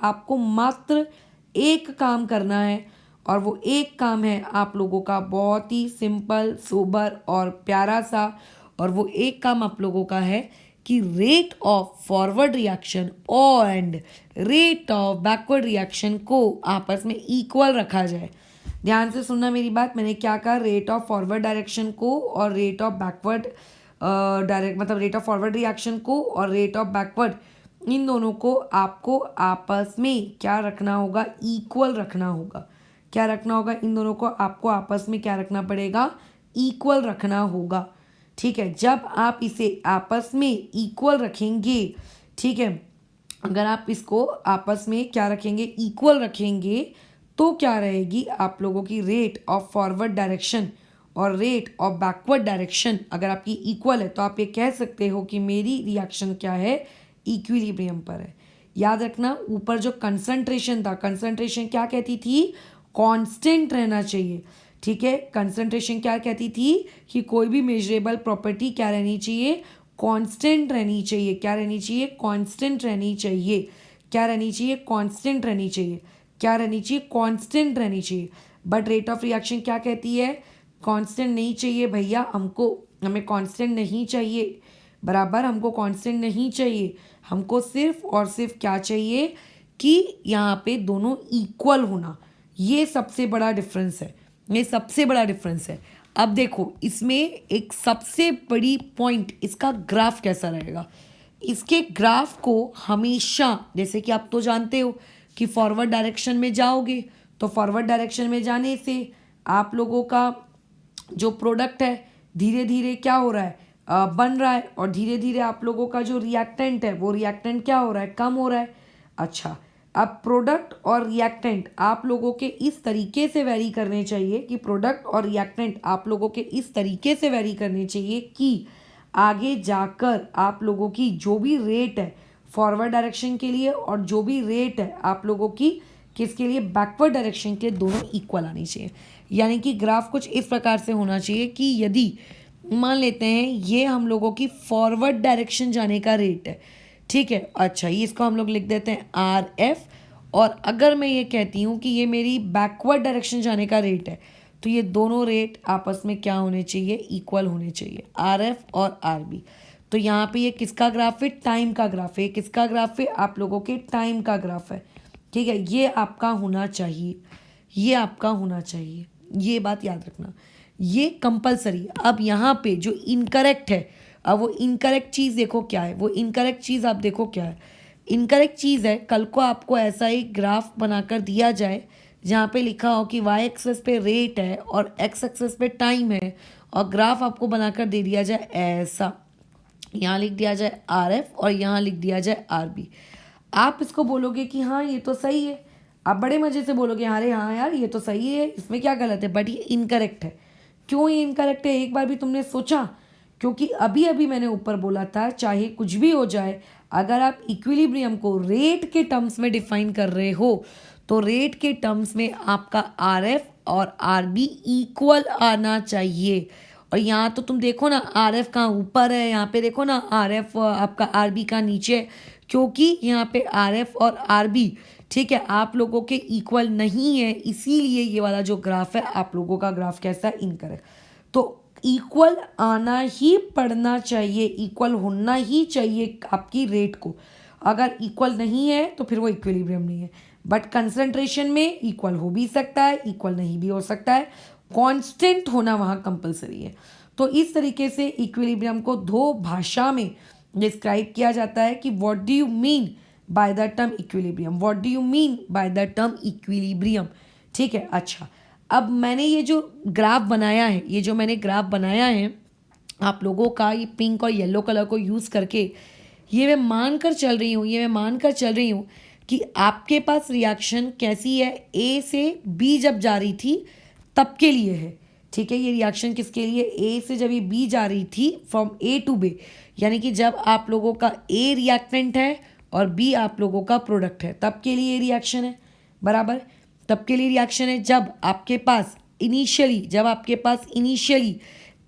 आपको मात्र एक काम करना है और वो एक काम है आप लोगों का बहुत ही सिंपल, सोबर और प्यारा सा, और वो एक काम आप लोगों का है कि rate of forward reaction and rate of backward reaction को आपस में इक्वल रखा जाए। ध्यान से सुनना मेरी बात, मैंने क्या कहा, रेट ऑफ फॉरवर्ड डायरेक्शन को और रेट ऑफ बैकवर्ड मतलब रेट ऑफ फॉरवर्ड रिएक्शन को और रेट ऑफ बैकवर्ड, इन दोनों को आपको आपस में क्या रखना होगा, इक्वल रखना होगा। क्या रखना होगा, इन दोनों को आपको आपस में क्या रखना पड़ेगा, इक्वल रखना होगा। ठीक है, जब आप इसे आपस में इक्वल रखेंगे, ठीक है, अगर आप इसको आपस में क्या रखेंगे, इक्वल रखेंगे, तो क्या रहेगी आप लोगों की रेट ऑफ फॉरवर्ड डायरेक्शन और रेट ऑफ बैकवर्ड डायरेक्शन अगर आपकी इक्वल है तो आप ये कह सकते हो कि मेरी रिएक्शन क्या है, इक्विलिब्रियम पर है। याद रखना, ऊपर जो कंसंट्रेशन था, कंसंट्रेशन क्या कहती थी, कांस्टेंट रहना चाहिए। ठीक है, कंसंट्रेशन क्या कहती थी कि कोई भी मेजरेबल प्रॉपर्टी क्या रहनी चाहिए, कांस्टेंट रहनी चाहिए। क्या रहनी चाहिए, कांस्टेंट रहनी चाहिए। क्या रहनी चाहिए, कांस्टेंट रहनी चाहिए। क्या रहनी चाहिए, कांस्टेंट रहनी चाहिए। बट रेट ऑफ रिएक्शन क्या कहती है, कांस्टेंट नहीं चाहिए भैया, हमें कांस्टेंट नहीं चाहिए, बराबर हमको कांस्टेंट नहीं चाहिए, हमको सिर्फ और सिर्फ क्या चाहिए कि यहाँ पे दोनों इक्वल होना। ये सबसे बड़ा डिफरेंस है, ये सबसे बड़ा डिफरेंस है। अब देखो इसमें एक सबसे बड़ी पॉइंट, इसका ग्राफ कैसा रहेगा। इसके ग्राफ को हमेशा, जैसे कि आप तो जानते हो कि फॉरवर्ड डायरेक्शन में जाओगे तो फॉरवर्ड डायरेक्शन में जाने से आप लोगों का जो प्रोडक्ट है धीरे धीरे क्या हो रहा है, बन रहा है और धीरे धीरे आप लोगों का जो रिएक्टेंट है वो रिएक्टेंट क्या हो रहा है, कम हो रहा है। अच्छा, अब प्रोडक्ट और रिएक्टेंट आप लोगों के इस तरीके से वेरी करने चाहिए कि प्रोडक्ट और रिएक्टेंट आप लोगों के इस तरीके से वेरी करने चाहिए कि आगे जाकर आप लोगों की जो भी रेट है फॉरवर्ड डायरेक्शन के लिए और जो भी रेट है आप लोगों की किसके लिए, बैकवर्ड डायरेक्शन के लिए, दोनों इक्वल आनी चाहिए। यानी कि ग्राफ कुछ इस प्रकार से होना चाहिए कि यदि मान लेते हैं ये हम लोगों की फॉरवर्ड डायरेक्शन जाने का रेट है, ठीक है। अच्छा, ये इसको हम लोग लिख देते हैं आर एफ। और अगर मैं ये कहती हूँ कि ये मेरी बैकवर्ड डायरेक्शन जाने का रेट है, तो ये दोनों रेट आपस में क्या होने चाहिए, इक्वल होने चाहिए, आर एफ और आर बी। तो यहाँ पे ये किसका ग्राफ है, टाइम का ग्राफ है। किसका ग्राफ है, आप लोगों के टाइम का ग्राफ है, ठीक है। ये आपका होना चाहिए, ये आपका होना चाहिए, ये बात याद रखना, ये कंपलसरी। अब यहाँ पे जो इनकरेक्ट है, अब वो इनकरेक्ट चीज़ देखो क्या है, वो इनकरेक्ट चीज़ आप देखो क्या है। इनकरेक्ट चीज़ है, कल को आपको ऐसा ही ग्राफ बनाकर दिया जाए जहाँ पे लिखा हो कि वाई एक्सेस पे रेट है और एक्स एक्सेस पे टाइम है, और ग्राफ आपको बनाकर दे दिया जाए ऐसा, यहाँ लिख दिया जाए आर एफ और यहाँ लिख दिया जाए आर बी। आप इसको बोलोगे कि हाँ ये तो सही है, आप बड़े मज़े से बोलोगे अरे हाँ यार ये तो सही है, इसमें क्या गलत है, बट ये इनकरेक्ट है। क्यों ये इनकरेक्ट है, एक बार भी तुमने सोचा? क्योंकि अभी अभी मैंने ऊपर बोला था चाहे कुछ भी हो जाए, अगर आप इक्विलिब्रियम को रेट के टर्म्स में डिफाइन कर रहे हो तो रेट के टर्म्स में आपका आर एफ और आर बी इक्वल आना चाहिए। और यहाँ तो तुम देखो ना आर एफ कहाँ ऊपर है, यहाँ पे देखो ना आर एफ आपका आर बी का नीचे है, क्योंकि यहाँ पे आर एफ और आर बी, ठीक है, आप लोगों के इक्वल नहीं है, इसीलिए ये वाला जो ग्राफ है आप लोगों का ग्राफ कैसा है, इनकरेक्ट। तो इक्वल आना ही पड़ना चाहिए, इक्वल होना ही चाहिए आपकी रेट को। अगर इक्वल नहीं है तो फिर वो इक्विलिब्रियम नहीं है। बट कंसंट्रेशन में इक्वल हो भी सकता है, इक्वल नहीं भी हो सकता है, कांस्टेंट होना वहाँ कंपलसरी है। तो इस तरीके से इक्विलिब्रियम को दो भाषा में डिस्क्राइब किया जाता है कि what do you mean by the term equilibrium, what do you mean by the term equilibrium, ठीक है। अच्छा, अब मैंने ये जो ग्राफ बनाया है, ये जो मैंने ग्राफ बनाया है आप लोगों का, ये पिंक और येलो कलर को यूज़ करके, ये मैं मान कर चल रही हूँ, ये मैं मान कर चल रही हूँ कि आपके पास रिएक्शन कैसी है, ए से बी जब जा रही थी तब के लिए है, ठीक है। ये रिएक्शन किसके लिए, ए से जब ये बी जा रही थी फ्रॉम ए टू बी, यानी कि जब आप लोगों का ए रिएक्टेंट है और बी आप लोगों का प्रोडक्ट है, तब के लिए रिएक्शन है, बराबर। तब के लिए रिएक्शन है जब आपके पास इनिशियली, जब आपके पास इनिशियली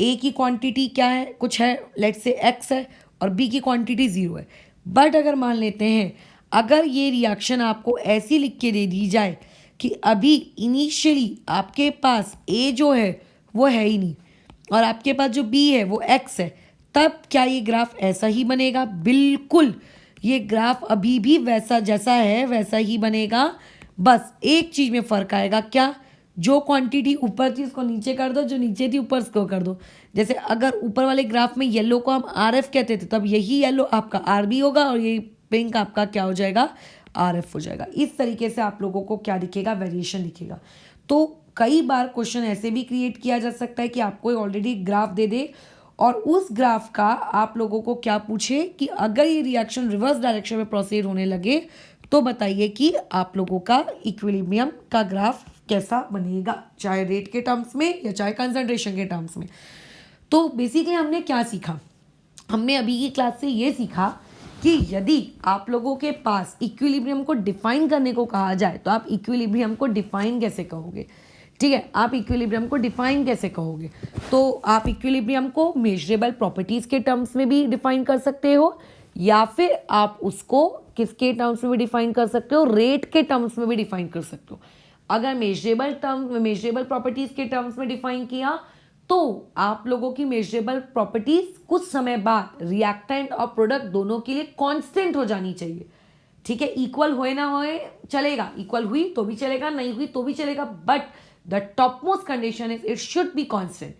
ए की क्वांटिटी क्या है, कुछ है, लेट्स से एक्स है, और बी की क्वांटिटी 0 है। बट अगर मान लेते हैं अगर ये रिएक्शन आपको ऐसी लिख के दे दी जाए कि अभी इनिशियली आपके पास ए जो है वो है ही नहीं और आपके पास जो बी है वो एक्स है, तब क्या ये ग्राफ ऐसा ही बनेगा? बिल्कुल, ये ग्राफ अभी भी वैसा जैसा है वैसा ही बनेगा। बस एक चीज़ में फ़र्क आएगा, क्या? जो क्वांटिटी ऊपर थी उसको नीचे कर दो, जो नीचे थी ऊपर उसको कर दो। जैसे अगर ऊपर वाले ग्राफ में येलो को हम आर एफ कहते थे, तब यही येलो आपका आर बी होगा और ये पिंक आपका क्या हो जाएगा, आर एफ हो जाएगा। इस तरीके से आप लोगों को क्या दिखेगा, वेरिएशन दिखेगा। तो कई बार क्वेश्चन ऐसे भी क्रिएट किया जा सकता है कि आपको ऑलरेडी ग्राफ दे दे और उस ग्राफ का आप लोगों को क्या पूछे कि अगर ये रिएक्शन रिवर्स डायरेक्शन में प्रोसीड होने लगे तो बताइए कि आप लोगों का इक्विलिब्रियम का ग्राफ कैसा बनेगा, चाहे रेट के टर्म्स में या चाहे कंसंट्रेशन के टर्म्स में। तो बेसिकली हमने क्या सीखा, हमने अभी की क्लास से ये सीखा कि यदि आप लोगों के पास इक्विलिब्रियम को डिफाइन करने को कहा जाए तो आप इक्विलिब्रियम को डिफाइन कैसे कहोगे, ठीक है। आप इक्विलिब्रियम को डिफाइन कैसे कहोगे? तो आप इक्विलिब्रियम को मेजरेबल प्रॉपर्टीज़ के टर्म्स में भी डिफाइन कर सकते हो या फिर आप उसको किसके टर्म्स में भी डिफाइन कर सकते हो, रेट के टर्म्स में भी डिफाइन कर सकते हो। अगर मेजरेबल प्रॉपर्टीज़ के टर्म्स में डिफाइन किया तो आप लोगों की मेजरेबल प्रॉपर्टीज कुछ समय बाद रिएक्टेंट और प्रोडक्ट दोनों के लिए कांस्टेंट हो जानी चाहिए, ठीक है। इक्वल होए ना होए चलेगा, इक्वल हुई तो भी चलेगा, नहीं हुई तो भी चलेगा, but the top most condition is it should be constant.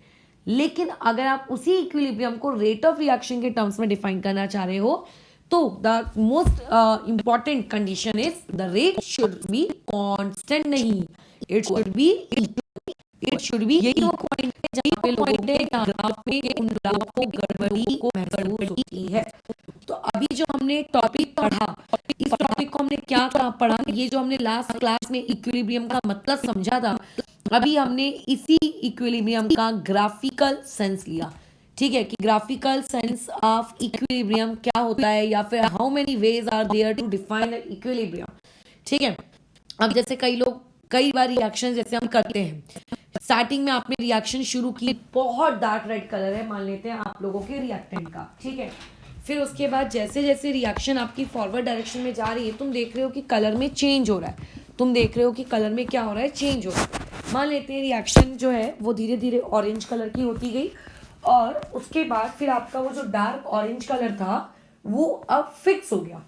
लेकिन अगर आप उसी इक्विलिब्रियम को रेट ऑफ रिएक्शन के टर्म्स में डिफाइन करना चाह रहे हो तो the most important condition is the rate should be constant, नहीं, it should be it should be, यही वो पॉइंट है जहाँ पे लोगों के ग्राफ में उन लोगों को गड़बड़ी को महसूस होती है। तो अभी जो हमने टॉपिक पढ़ा, इस टॉपिक को हमने क्या कहा पढ़ा, ये जो हमने लास्ट क्लास में इक्विलिब्रियम का मतलब समझा था, अभी हमने इसी इक्विलिब्रियम का ग्राफिकल सेंस लिया। ठीक है, कि ग्राफिकल सेंस ऑफ इक्विलिब्रियम क्या होता है, या फिर how many ways are there to define equilibrium. ठीक है, अब जैसे कई बार रिएक्शन जैसे हम करते हैं, स्टार्टिंग में आपने रिएक्शन शुरू की, बहुत डार्क रेड कलर है मान लेते हैं आप लोगों के रिएक्टेंट का। ठीक है, फिर उसके बाद जैसे जैसे रिएक्शन आपकी फॉरवर्ड डायरेक्शन में जा रही है, तुम देख रहे हो कि कलर में चेंज हो रहा है, तुम देख रहे हो कि कलर में क्या हो रहा है, चेंज हो रहा है। मान लेते हैं रिएक्शन जो है वो धीरे धीरे ऑरेंज कलर की होती गई, और उसके बाद फिर आपका वो जो डार्क ऑरेंज कलर था वो अब फिक्स हो गया।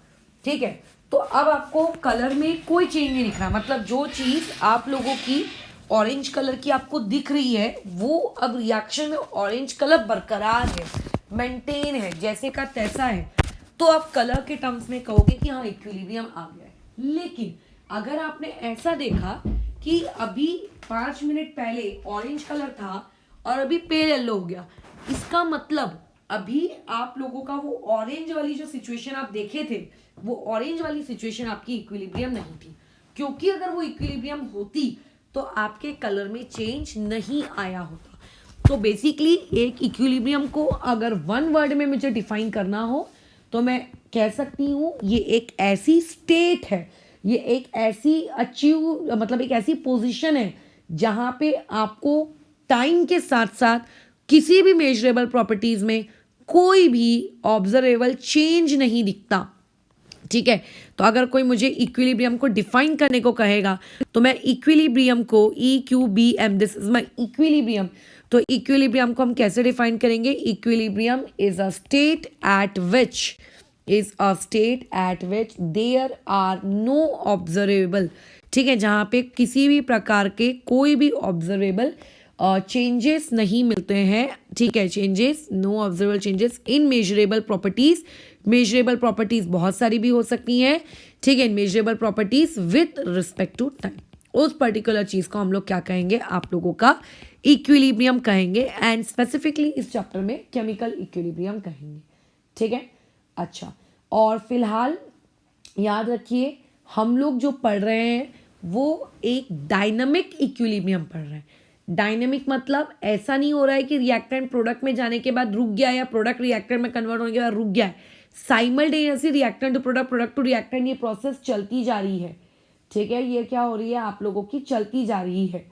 ठीक है, तो अब आपको कलर में कोई चेंज नहीं दिख रहा, मतलब जो चीज़ आप लोगों की ऑरेंज कलर की आपको दिख रही है वो अब रिएक्शन में ऑरेंज कलर बरकरार है, मेंटेन है, जैसे का तैसा है। तो आप कलर के टर्म्स में कहोगे कि हाँ इक्विलिब्रियम आ गया है। लेकिन अगर आपने ऐसा देखा कि अभी 5 मिनट पहले ऑरेंज कलर था और अभी पेल येलो हो गया, इसका मतलब अभी आप लोगों का वो ऑरेंज वाली जो सिचुएशन आप देखे थे, वो ऑरेंज वाली सिचुएशन आपकी इक्विलिब्रियम नहीं थी, क्योंकि अगर वो इक्विलिब्रियम होती तो आपके कलर में चेंज नहीं आया होता। तो बेसिकली एक इक्विलिब्रियम को अगर वन वर्ड में मुझे डिफाइन करना हो तो मैं कह सकती हूँ ये एक ऐसी स्टेट है, ये एक ऐसी अचीव मतलब एक ऐसी पोजीशन है जहाँ पे आपको टाइम के साथ साथ किसी भी मेजरेबल प्रॉपर्टीज में कोई भी ऑब्जर्वेबल चेंज नहीं दिखता। ठीक है, तो अगर कोई मुझे इक्विलिब्रियम को डिफाइन करने को कहेगा तो मैं इक्विलिब्रियम को EQBM, this is my equilibrium. तो इक्विलिब्रियम को हम कैसे डिफाइन करेंगे? Equilibrium is a state at which there are no observable, ठीक है, जहाँ पे किसी भी प्रकार के कोई भी ऑब्जर्वेबल चेंजेस नहीं मिलते हैं। ठीक है, changes, no observable changes in measurable properties. Measurable properties बहुत सारी भी हो सकती हैं। ठीक है, measurable properties with respect to time, उस पर्टिकुलर चीज को हम लोग क्या कहेंगे? आप लोगों का इक्विलिब्रियम कहेंगे, एंड स्पेसिफिकली इस चैप्टर में केमिकल इक्विलिब्रियम कहेंगे। ठीक है, अच्छा, और फिलहाल याद रखिए हम लोग जो पढ़ रहे हैं वो एक डायनामिक इक्विलिब्रियम पढ़ रहे हैं। डायनेमिक मतलब ऐसा नहीं हो रहा है कि रिएक्टेंट प्रोडक्ट में जाने के बाद रुक गया, या प्रोडक्ट रिएक्टेंट में कन्वर्ट होने के बाद रुक गया है। Simultaneously reactant to product, product to reactant, ये प्रोसेस चलती जा रही है। ठीक है, ये क्या हो रही है आप लोगों की? चलती जा रही है,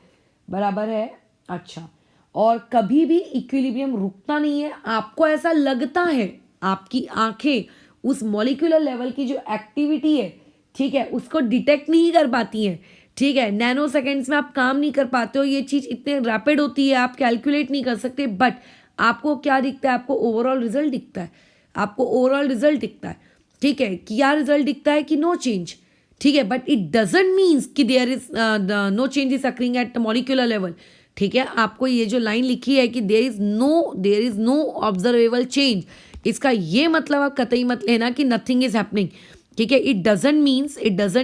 बराबर है। अच्छा, और कभी भी इक्विलिब्रियम रुकता नहीं है। आपको ऐसा लगता है, आपकी आंखें उस मॉलिक्यूलर लेवल की जो एक्टिविटी है, ठीक है, उसको डिटेक्ट नहीं कर पाती हैं। ठीक है, नैनो सेकेंड्स में आप काम नहीं कर पाते हो, ये चीज़ इतने रैपिड होती है आप कैलकुलेट नहीं कर सकते, बट आपको क्या दिखता है? आपको ओवरऑल रिजल्ट दिखता है, आपको ओवरऑल रिजल्ट दिखता है। ठीक है, क्या रिजल्ट दिखता है? कि नो चेंज। ठीक है, बट इट डजेंट मीन्स कि there is no change is occurring at molecular level. ठीक है, आपको ये जो लाइन लिखी है कि there is no observable change, इसका ये मतलब आप कतई मत लेना कि नथिंग इज हैपनिंग। ठीक है, it doesn't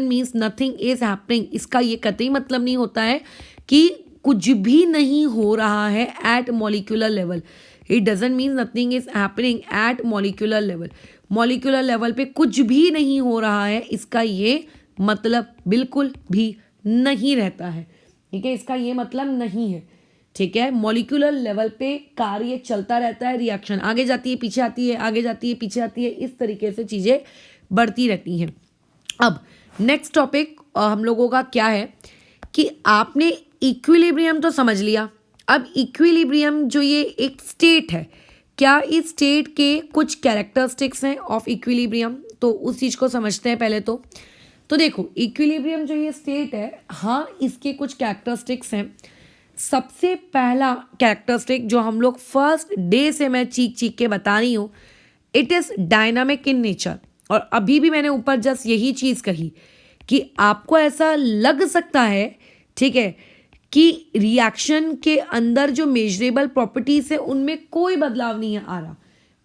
means nothing is happening, इसका ये कतई मतलब नहीं होता है कि कुछ भी नहीं हो रहा है at molecular level. It doesn't means nothing is happening at molecular level. Molecular level पे कुछ भी नहीं हो रहा है, इसका ये मतलब बिल्कुल भी नहीं रहता है। ठीक है, इसका ये मतलब नहीं है। ठीक है, मॉलिक्यूलर लेवल पे कार्य चलता रहता है, रिएक्शन आगे जाती है पीछे आती है, आगे जाती है पीछे आती है, इस तरीके से चीज़ें बढ़ती रहती हैं। अब नेक्स्ट टॉपिक हम लोगों का क्या है कि आपने इक्विलिब्रियम तो समझ लिया। अब इक्विलिब्रियम जो ये एक स्टेट है, क्या इस स्टेट के कुछ कैरेक्टरिस्टिक्स हैं ऑफ इक्विलिब्रियम? तो उस चीज़ को समझते हैं पहले। तो देखो, इक्विलिब्रियम जो ये स्टेट है, हाँ, इसके कुछ कैरेक्टरिस्टिक्स हैं। सबसे पहला कैरेक्टरिस्टिक जो हम लोग फर्स्ट डे से मैं चीख के बता रही हूँ, it is dynamic in nature. और अभी भी मैंने ऊपर जस्ट यही चीज़ कही कि आपको ऐसा लग सकता है, ठीक है, कि रिएक्शन के अंदर जो मेजरेबल प्रॉपर्टीज है उनमें कोई बदलाव नहीं आ रहा।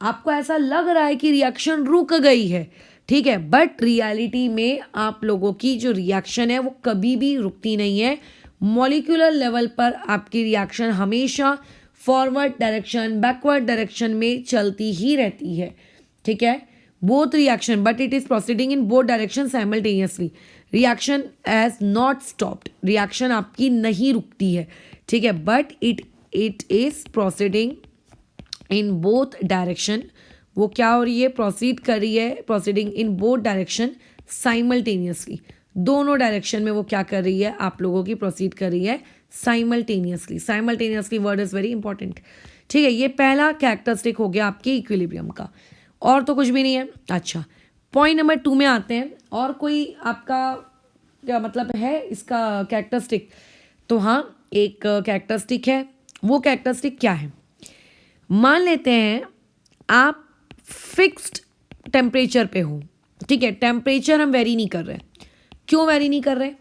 आपको ऐसा लग रहा है कि रिएक्शन रुक गई है, ठीक है, बट रियलिटी में आप लोगों की जो रिएक्शन है वो कभी भी रुकती नहीं है, मॉलिक्यूलर लेवल पर आपकी रिएक्शन हमेशा फॉरवर्ड डायरेक्शन बैकवर्ड डायरेक्शन में चलती ही रहती है, ठीक है। Both reaction but it is proceeding in both direction simultaneously. Reaction as not stopped, reaction आपकी नहीं रुकती है, ठीक है, but it is proceeding in both direction. वो क्या हो रही है, प्रोसीड कर रही है, proceeding in both direction simultaneously. दोनों डायरेक्शन में वो क्या कर रही है, आप लोगों की प्रोसीड कर रही है simultaneously. Simultaneously word is very important, ठीक है। ये पहला कैरेक्टरिस्टिक हो गया आपके इक्विलिब्रियम का, और तो कुछ भी नहीं है। अच्छा, पॉइंट नंबर 2 में आते हैं। और कोई आपका क्या मतलब है इसका कैरेक्टरिस्टिक? तो हाँ, एक कैरेक्टरिस्टिक है। वो कैरेक्टरिस्टिक क्या है? मान लेते हैं आप फिक्स्ड टेम्परेचर पे हो, ठीक है, टेम्परेचर हम वेरी नहीं कर रहे। क्यों वेरी नहीं कर रहे?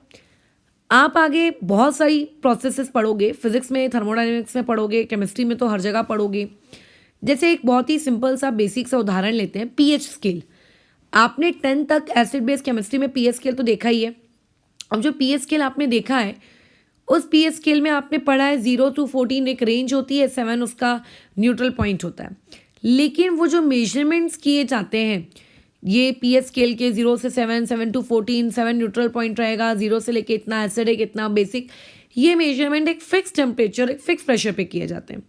आप आगे बहुत सारी प्रोसेसेस पढ़ोगे, फिजिक्स में, थर्मोडायनेमिक्स में पढ़ोगे, केमिस्ट्री में तो हर जगह पढ़ोगे। जैसे एक बहुत ही सिंपल सा बेसिक सा उदाहरण लेते हैं, पीएच स्केल। आपने 10 तक एसिड बेस केमिस्ट्री में पीएच स्केल तो देखा ही है। अब जो पीएच स्केल आपने देखा है, उस पीएच स्केल में आपने पढ़ा है 0 to 14 एक रेंज होती है, 7 उसका न्यूट्रल पॉइंट होता है। लेकिन वो जो मेजरमेंट्स किए जाते हैं, ये पीएच स्केल के 0 से 7, 7 to 14, 7 न्यूट्रल पॉइंट रहेगा, 0 से लेके इतना एसिडिक, इतना बेसिक, ये मेजरमेंट एक फिक्स टेम्परेचर, एक फिक्स प्रेशर पे किए जाते हैं।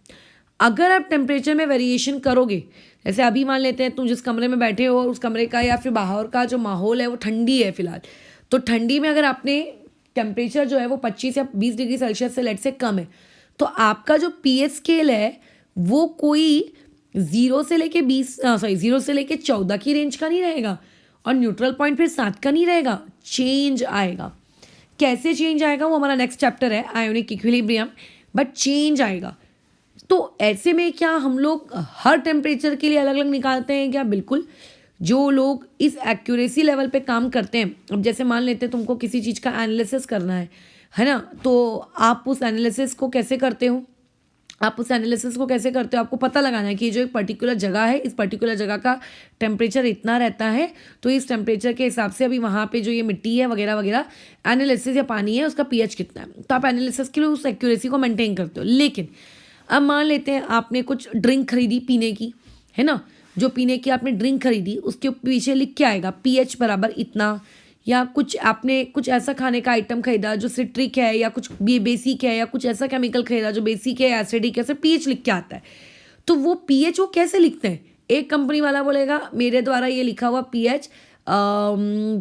अगर आप टेम्परेचर में वेरिएशन करोगे, जैसे अभी मान लेते हैं तुम जिस कमरे में बैठे हो, उस कमरे का या फिर बाहर का जो माहौल है वो ठंडी है फिलहाल, तो ठंडी में अगर आपने टेम्परेचर जो है वो 25 या 20 डिग्री सेल्सियस से लेट से कम है, तो आपका जो पीएच स्केल है वो कोई 0 से लेके 0 से लेके 14 की रेंज का नहीं रहेगा, और न्यूट्रल पॉइंट फिर 7 का नहीं रहेगा, चेंज आएगा। कैसे चेंज आएगा वो हमारा नेक्स्ट चैप्टर है, आयोनिक इक्विलिब्रियम, बट चेंज आएगा। तो ऐसे में क्या हम लोग हर टेम्परेचर के लिए अलग अलग निकालते हैं क्या? बिल्कुल। जो लोग इस एक्यूरेसी लेवल पे काम करते हैं, अब जैसे मान लेते हैं तुमको किसी चीज़ का एनालिसिस करना है ना, तो आप उस एनालिसिस को कैसे करते हो? आपको पता लगाना है कि जो एक पर्टिकुलर जगह है, इस पर्टिकुलर जगह का टेम्परेचर इतना रहता है, तो इस टेम्परेचर के हिसाब से अभी वहाँ पे जो ये मिट्टी है वगैरह वगैरह, एनालिसिस या पानी है, उसका पीएच कितना है, तो आप एनालिसिस के लिए उस एक्यूरेसी को मेंटेन करते हो। लेकिन अब मान लेते हैं आपने कुछ ड्रिंक खरीदी पीने की, है ना, जो पीने की आपने ड्रिंक खरीदी, उसके पीछे लिख के आएगा पीएच बराबर इतना, या कुछ आपने कुछ ऐसा खाने का आइटम खरीदा जो सिट्रिक है या कुछ बेसिक है, या कुछ ऐसा केमिकल खरीदा जो बेसिक है, एसिडिक है, पीएच लिख के आता है। तो वो पीएच वो कैसे लिखते हैं? एक कंपनी वाला बोलेगा मेरे द्वारा ये लिखा हुआ पीएच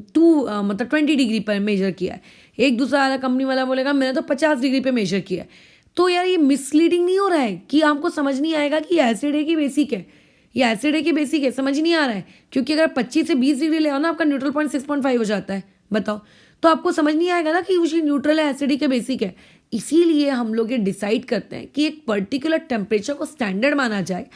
20 डिग्री पर मेजर किया है, एक दूसरा वाला कंपनी वाला बोलेगा मैंने तो 50 डिग्री पे मेजर किया है। तो यार ये मिसलीडिंग नहीं हो रहा है कि आपको समझ नहीं आएगा कि एसिड है कि बेसिक है, या एसिड है कि बेसिक है, समझ नहीं आ रहा है, क्योंकि अगर 25 से 20 डिग्री ले आओ ना, आपका न्यूट्रल पॉइंट 6.5 हो जाता है। बताओ, तो आपको समझ नहीं आएगा ना कि उसी न्यूट्रल है, एसिडिक है, बेसिक है। इसीलिए हम लोग ये डिसाइड करते हैं कि एक पर्टिकुलर टेम्परेचर को स्टैंडर्ड माना जाए,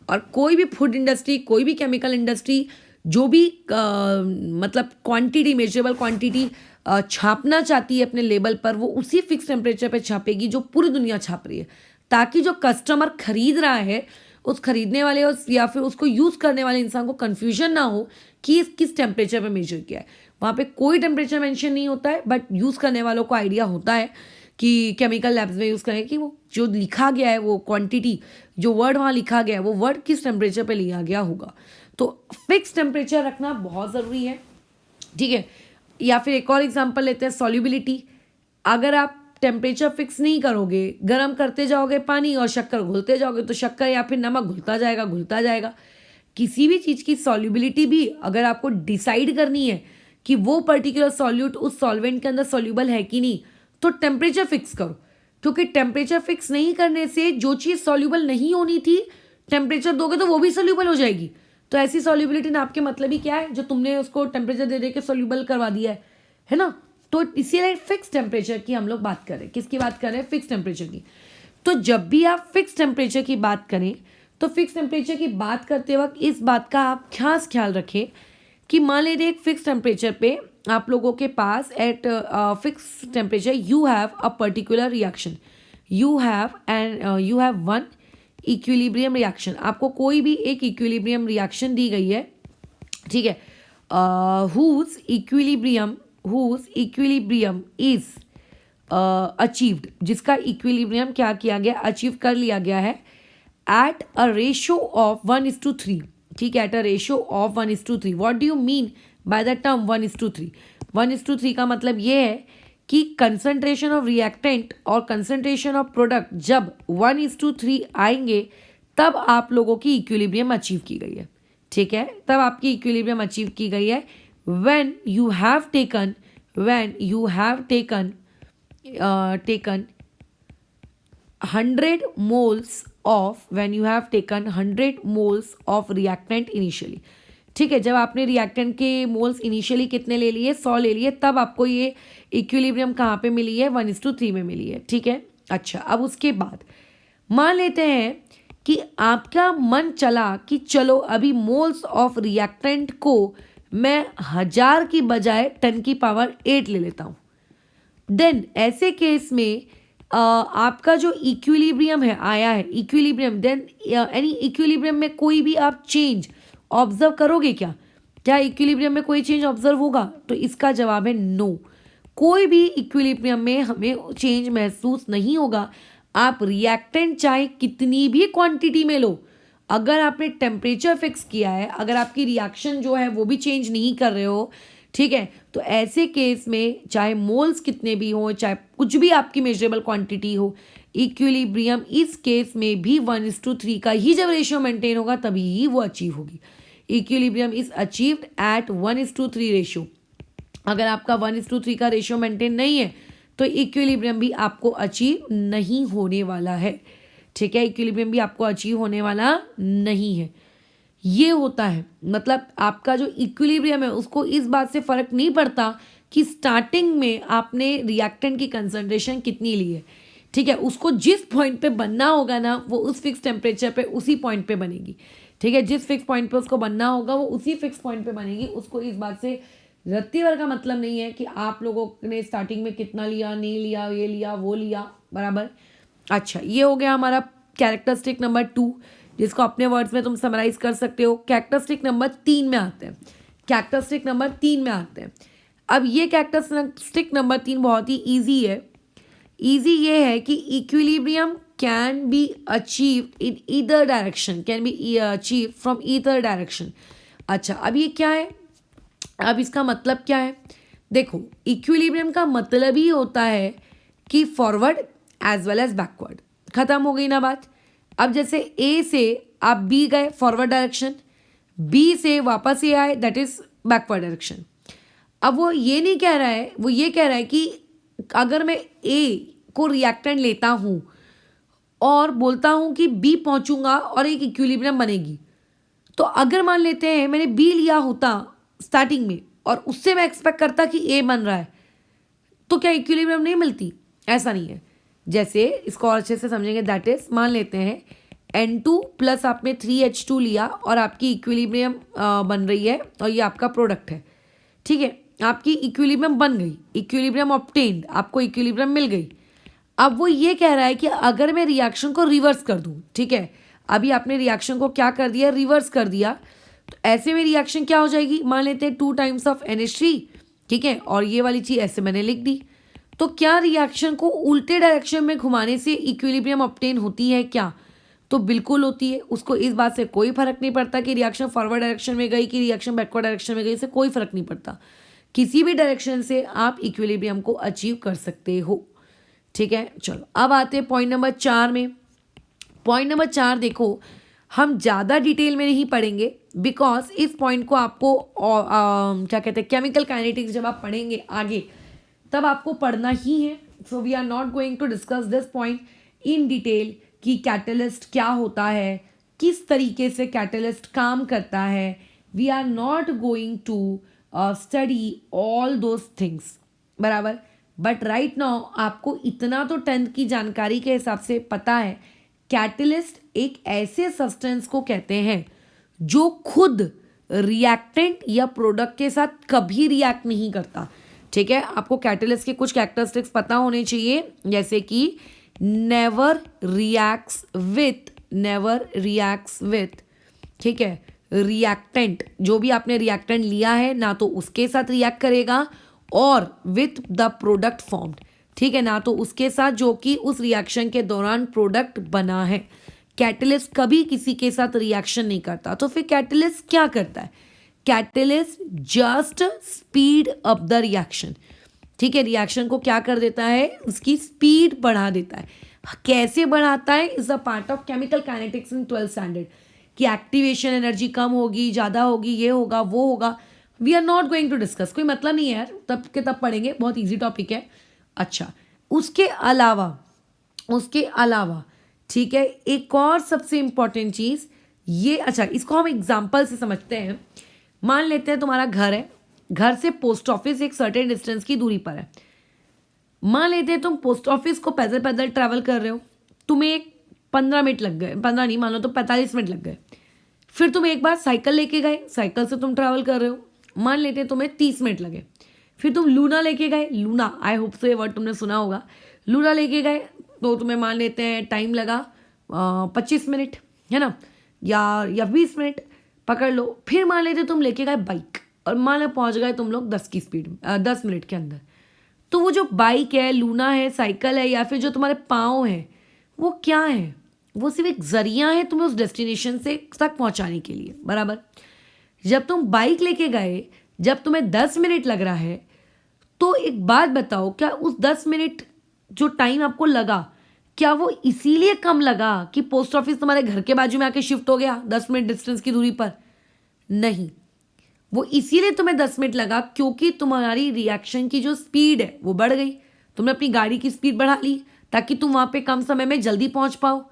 और कोई भी फूड इंडस्ट्री, कोई भी केमिकल इंडस्ट्री जो भी मतलब क्वांटिटी, मेजरेबल क्वांटिटी छापना चाहती है अपने लेबल पर, वो उसी फिक्स टेम्परेचर पे छापेगी जो पूरी दुनिया छाप रही है, ताकि जो कस्टमर खरीद रहा है, उस खरीदने वाले या फिर उसको यूज़ करने वाले इंसान को कन्फ्यूजन ना हो कि किस टेम्परेचर पे मेजर किया है। वहाँ पे कोई टेम्परेचर मेंशन नहीं होता है, बट यूज़ करने वालों को आइडिया होता है कि केमिकल लैब्स में यूज़ करें कि वो जो लिखा गया है, वो क्वांटिटी, जो वर्ड वहाँ लिखा गया है, वो वर्ड किस टेम्परेचर पे लिया गया होगा। तो फिक्स टेम्परेचर रखना बहुत ज़रूरी है, ठीक है। या फिर एक और एग्जांपल लेते हैं, सॉल्युबिलिटी। अगर आप टेम्परेचर फिक्स नहीं करोगे, गर्म करते जाओगे पानी और शक्कर घुलते जाओगे, तो शक्कर या फिर नमक घुलता जाएगा। किसी भी चीज़ की सॉल्युबिलिटी भी अगर आपको डिसाइड करनी है कि वो पर्टिकुलर सॉल्यूट उस सॉल्वेंट के अंदर सॉल्यूबल है कि नहीं, तो टेम्परेचर फिक्स करो, क्योंकि टेम्परेचर फिक्स नहीं करने से जो चीज़ सॉल्यूबल नहीं होनी थी, टेम्परेचर दोगे तो वो भी सॉल्यूबल हो जाएगी। तो ऐसी सॉल्युबिलिटी नाप के मतलब ही क्या है, जो तुमने उसको टेम्परेचर दे के सॉल्यूबल करवा दिया है ना। तो इसीलिए फिक्स टेम्परेचर की हम लोग बात करें, किसकी बात करें? फिक्स टेम्परेचर की। तो जब भी आप फिक्स टेम्परेचर की बात करें, तो फिक्स टेम्परेचर की बात करते वक्त इस बात का आप खास ख्याल रखें कि मान लीजिए एक फिक्स टेम्परेचर पे आप लोगों के पास at fix temperature you have a particular reaction, you have one equilibrium reaction. आपको कोई भी एक इक्विलिब्रियम रिएक्शन दी गई है, ठीक है, whose equilibrium is अचीव्ड, जिसका इक्विलिब्रियम क्या किया गया, अचीव कर लिया गया है एट अ रेशो ऑफ 1:3. ठीक है, at a ratio of 1:3. What do you mean by the term 1:3? 1:3 का मतलब ये है कि कंसंट्रेशन ऑफ रिएक्टेंट और कंसंट्रेशन ऑफ प्रोडक्ट जब 1:3 आएंगे तब आप लोगों की इक्विलिब्रियम अचीव की गई है. ठीक है, तब आपकी इक्विलिब्रियम अचीव की गई है when you have taken 100 moles of reactant initially. ठीक है, जब आपने रिएक्टेंट के मोल्स इनिशियली कितने ले लिए, 100 ले लिए, तब आपको ये इक्विलिब्रियम कहाँ पे मिली है, 1:3 में मिली है. ठीक है, अच्छा, अब उसके बाद मान लेते हैं कि आपका मन चला कि चलो अभी मोल्स ऑफ रिएक्टेंट को मैं 1000 की बजाय 10 की पावर 8 ले लेता हूँ. देन ऐसे केस में आपका जो इक्विलिब्रियम है आया है इक्विलिब्रियम, देन यानी इक्विलिब्रियम में कोई भी आप चेंज ऑब्जर्व करोगे क्या? क्या इक्विलिब्रियम में कोई चेंज ऑब्जर्व होगा? तो इसका जवाब है नो. कोई भी इक्विलिब्रियम में हमें चेंज महसूस नहीं होगा. आप रिएक्टेंट चाहे कितनी भी क्वांटिटी में लो, अगर आपने टेम्परेचर फिक्स किया है, अगर आपकी रिएक्शन जो है वो भी चेंज नहीं कर रहे हो, ठीक है, तो ऐसे केस में चाहे मोल्स कितने भी हो, चाहे कुछ भी आपकी मेजरेबल क्वांटिटी हो, इक्विलिब्रियम इस केस में भी 1:3 का ही जब रेशियो मेंटेन होगा तभी ही वो अचीव होगी. Equilibrium is achieved at 1:3 ratio. अगर आपका 1:3 का रेशियो मेंटेन नहीं है तो इक्विलिब्रियम भी आपको अचीव नहीं होने वाला है. ठीक है, इक्विलिब्रियम भी आपको अचीव होने वाला नहीं है. ये होता है, मतलब आपका जो इक्विलिब्रियम है उसको इस बात से फर्क नहीं पड़ता कि स्टार्टिंग में आपने रिएक्टेंट की कंसंट्रेशन कितनी ली है. ठीक है, उसको जिस पॉइंट पे बनना होगा ना वो उस फिक्स टेम्परेचर पे उसी पॉइंट पे बनेगी. ठीक है, जिस फिक्स पॉइंट पे उसको बनना होगा वो उसी फिक्स पॉइंट पे बनेगी. उसको इस बात से रत्ती भर का मतलब नहीं है कि आप लोगों ने स्टार्टिंग में कितना लिया, नहीं लिया, ये लिया, वो लिया, बराबर. अच्छा, ये हो गया हमारा कैरेक्टरिस्टिक नंबर 2, जिसको अपने वर्ड्स में तुम समराइज कर सकते हो. कैरेक्टरिस्टिक नंबर 3 में आते हैं. कैरेक्टरिस्टिक नंबर 3 में आते हैं. अब ये कैरेक्टरिस्टिक नंबर 3 बहुत ही ईजी है. ईजी ये है कि equilibrium can be achieved in either direction, can be achieve from either direction. अच्छा, अब ये क्या है, अब इसका मतलब क्या है? देखो, इक्विलिब्रियम का मतलब ही होता है कि forward as well as backward. खत्म हो गई ना बात. अब जैसे ए से आप बी गए फॉरवर्ड डायरेक्शन, बी से वापस ए आए दैट इज बैकवर्ड डायरेक्शन. अब वो ये नहीं कह रहा है, वो ये कह रहा है कि अगर मैं ए को रिएक्टेंट लेता हूँ और बोलता हूँ कि बी पहुँचूंगा और एक इक्विलिब्रियम बनेगी, तो अगर मान लेते हैं मैंने बी लिया होता स्टार्टिंग में और उससे मैं एक्सपेक्ट करता कि ए बन रहा है, तो क्या इक्विलिब्रियम नहीं मिलती? ऐसा नहीं है. जैसे इसको और अच्छे से समझेंगे, दैट इज मान लेते हैं N2 प्लस आपने 3H2 लिया और आपकी इक्विलिब्रियम बन रही है और ये आपका प्रोडक्ट है. ठीक है, आपकी इक्विलिब्रियम बन गई, इक्विलिब्रियम ऑब्टेन्ड, आपको इक्विलिब्रियम मिल गई. अब वो ये कह रहा है कि अगर मैं रिएक्शन को रिवर्स कर दूं, ठीक है, अभी आपने रिएक्शन को क्या कर दिया, रिवर्स कर दिया, तो ऐसे में रिएक्शन क्या हो जाएगी, मान लेते हैं 2 टाइम्स ऑफ NH3, ठीक है, और ये वाली चीज़ ऐसे मैंने लिख दी. तो क्या रिएक्शन को उल्टे डायरेक्शन में घुमाने से इक्विलिब्रियम ऑब्टेन होती है क्या? तो बिल्कुल होती है. उसको इस बात से कोई फर्क नहीं पड़ता कि रिएक्शन फॉरवर्ड डायरेक्शन में गई कि रिएक्शन बैकवर्ड डायरेक्शन में गई, इससे कोई फर्क नहीं पड़ता. किसी भी डायरेक्शन से आप इक्विलिब्रियम को अचीव कर सकते हो. ठीक है, चलो अब आते हैं पॉइंट नंबर 4 में. पॉइंट नंबर 4 देखो, हम ज़्यादा डिटेल में नहीं पढ़ेंगे बिकॉज इस पॉइंट को आपको क्या कहते हैं, केमिकल काइनेटिक्स जब आप पढ़ेंगे आगे तब आपको पढ़ना ही है. So we are not going to discuss this point in detail कि कैटलिस्ट क्या होता है, किस तरीके से कैटलिस्ट काम करता है. We are not going to study all those things, बराबर. बट राइट नाउ आपको इतना तो 10th की जानकारी के हिसाब से पता है, कैटलिस्ट एक ऐसे सब्सटेंस को कहते हैं जो खुद रिएक्टेंट या प्रोडक्ट के साथ कभी रिएक्ट नहीं करता. ठीक है, आपको कैटलिस्ट के कुछ कैरेक्टरिस्टिक्स पता होने चाहिए, जैसे कि नेवर रिएक्ट्स विथ, ठीक है, रिएक्टेंट, जो भी आपने रिएक्टेंट लिया है ना तो उसके साथ रिएक्ट करेगा और विथ द प्रोडक्ट फॉर्म्ड. ठीक है ना, तो उसके साथ जो कि उस रिएक्शन के दौरान प्रोडक्ट बना है। कैटलिस्ट कभी किसी के साथ रिएक्शन नहीं करता, तो फिर कैटलिस्ट क्या करता है? Catalyst just speed up the reaction. ठीक है, रिएक्शन को क्या कर देता है? उसकी स्पीड बढ़ा देता है। कैसे बढ़ाता है? Is a part of chemical kinetics in 12th standard, कि एक्टिवेशन एनर्जी कम होगी, ज़्यादा होगी, ये होगा वो होगा। We are not going to discuss, कोई मतलब नहीं है यार, तब के तब पढ़ेंगे, बहुत ईजी टॉपिक है। अच्छा, उसके अलावा ठीक है, एक और सबसे इंपॉर्टेंट चीज़ ये, अच्छा इसको हम एग्जाम्पल से समझते हैं। मान लेते हैं तुम्हारा घर है, घर से पोस्ट ऑफिस एक सर्टेन डिस्टेंस की दूरी पर है। मान लेते हैं तुम पोस्ट ऑफिस को पैदल पैदल ट्रैवल कर रहे हो, तुम्हें एक 15 मिनट लग गए, 15 नहीं मान लो तो 45 मिनट लग गए। फिर तुम एक बार साइकिल लेके गए, साइकिल से तुम ट्रैवल कर रहे हो, मान लेते हैं तुम्हें 30 मिनट लगे। फिर तुम लूना लेके गए, लूना, आई होप से ये वर्ड तुमने सुना होगा, लूना लेके गए तो तुम्हें मान लेते हैं टाइम लगा 25 मिनट, है ना, या 20 मिनट पकड़ लो। फिर मान लेते तुम लेके गए बाइक, और मान लो पहुंच गए तुम लोग 10 की स्पीड में, 10 मिनट के अंदर। तो वो जो बाइक है, लूना है, साइकिल है, या फिर जो तुम्हारे पाँव हैं, वो क्या है? वो सिर्फ एक जरिया है तुम्हें उस डेस्टिनेशन से तक पहुंचाने के लिए, बराबर। जब तुम बाइक लेके गए, जब तुम्हें 10 मिनट लग रहा है, तो एक बात बताओ, क्या उस 10 मिनट जो टाइम आपको लगा, क्या वो इसीलिए कम लगा कि पोस्ट ऑफिस तुम्हारे घर के बाजू में आके शिफ्ट हो गया 10 मिनट डिस्टेंस की दूरी पर? नहीं, वो इसीलिए तुम्हें 10 मिनट लगा क्योंकि तुम्हारी रिएक्शन की जो स्पीड है वो बढ़ गई। तुमने अपनी गाड़ी की स्पीड बढ़ा ली ताकि तुम वहां पे कम समय में जल्दी पहुंच पाओ,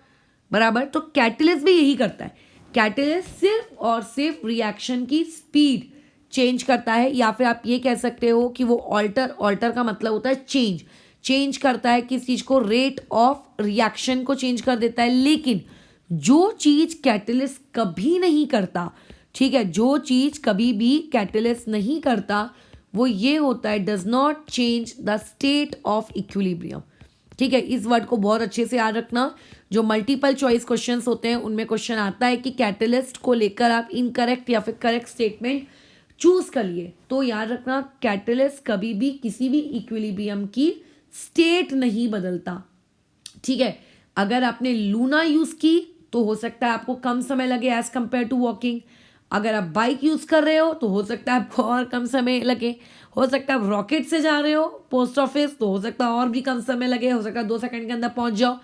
बराबर। तो कैटलिस्ट भी यही करता है। कैटलिस्ट सिर्फ और सिर्फ रिएक्शन की स्पीड चेंज करता है, या फिर आप ये कह सकते हो कि वो ऑल्टर का मतलब होता है चेंज करता है किस चीज़ को? रेट ऑफ रिएक्शन को चेंज कर देता है। लेकिन जो चीज़ कैटलिस्ट कभी नहीं करता, ठीक है, जो चीज़ कभी भी कैटलिस्ट नहीं करता, वो ये होता है, does not change the state of equilibrium. ठीक है, इस वर्ड को बहुत अच्छे से याद रखना। जो मल्टीपल चॉइस क्वेश्चंस होते हैं उनमें क्वेश्चन आता है कि कैटलिस्ट को लेकर आप इनकरेक्ट या फिर करेक्ट स्टेटमेंट चूज कर लिए, तो याद रखना कैटलिस्ट कभी भी किसी भी इक्विलिब्रियम की स्टेट नहीं बदलता। ठीक है, अगर आपने लूना यूज की तो हो सकता है आपको कम समय लगे एज कंपेयर टू वॉकिंग। अगर आप बाइक यूज कर रहे हो तो हो सकता है आपको और कम समय लगे। हो सकता है आप रॉकेट से जा रहे हो पोस्ट ऑफिस, तो हो सकता है और भी कम समय लगे, हो सकता है 2 सेकंड के अंदर पहुंच जाओ।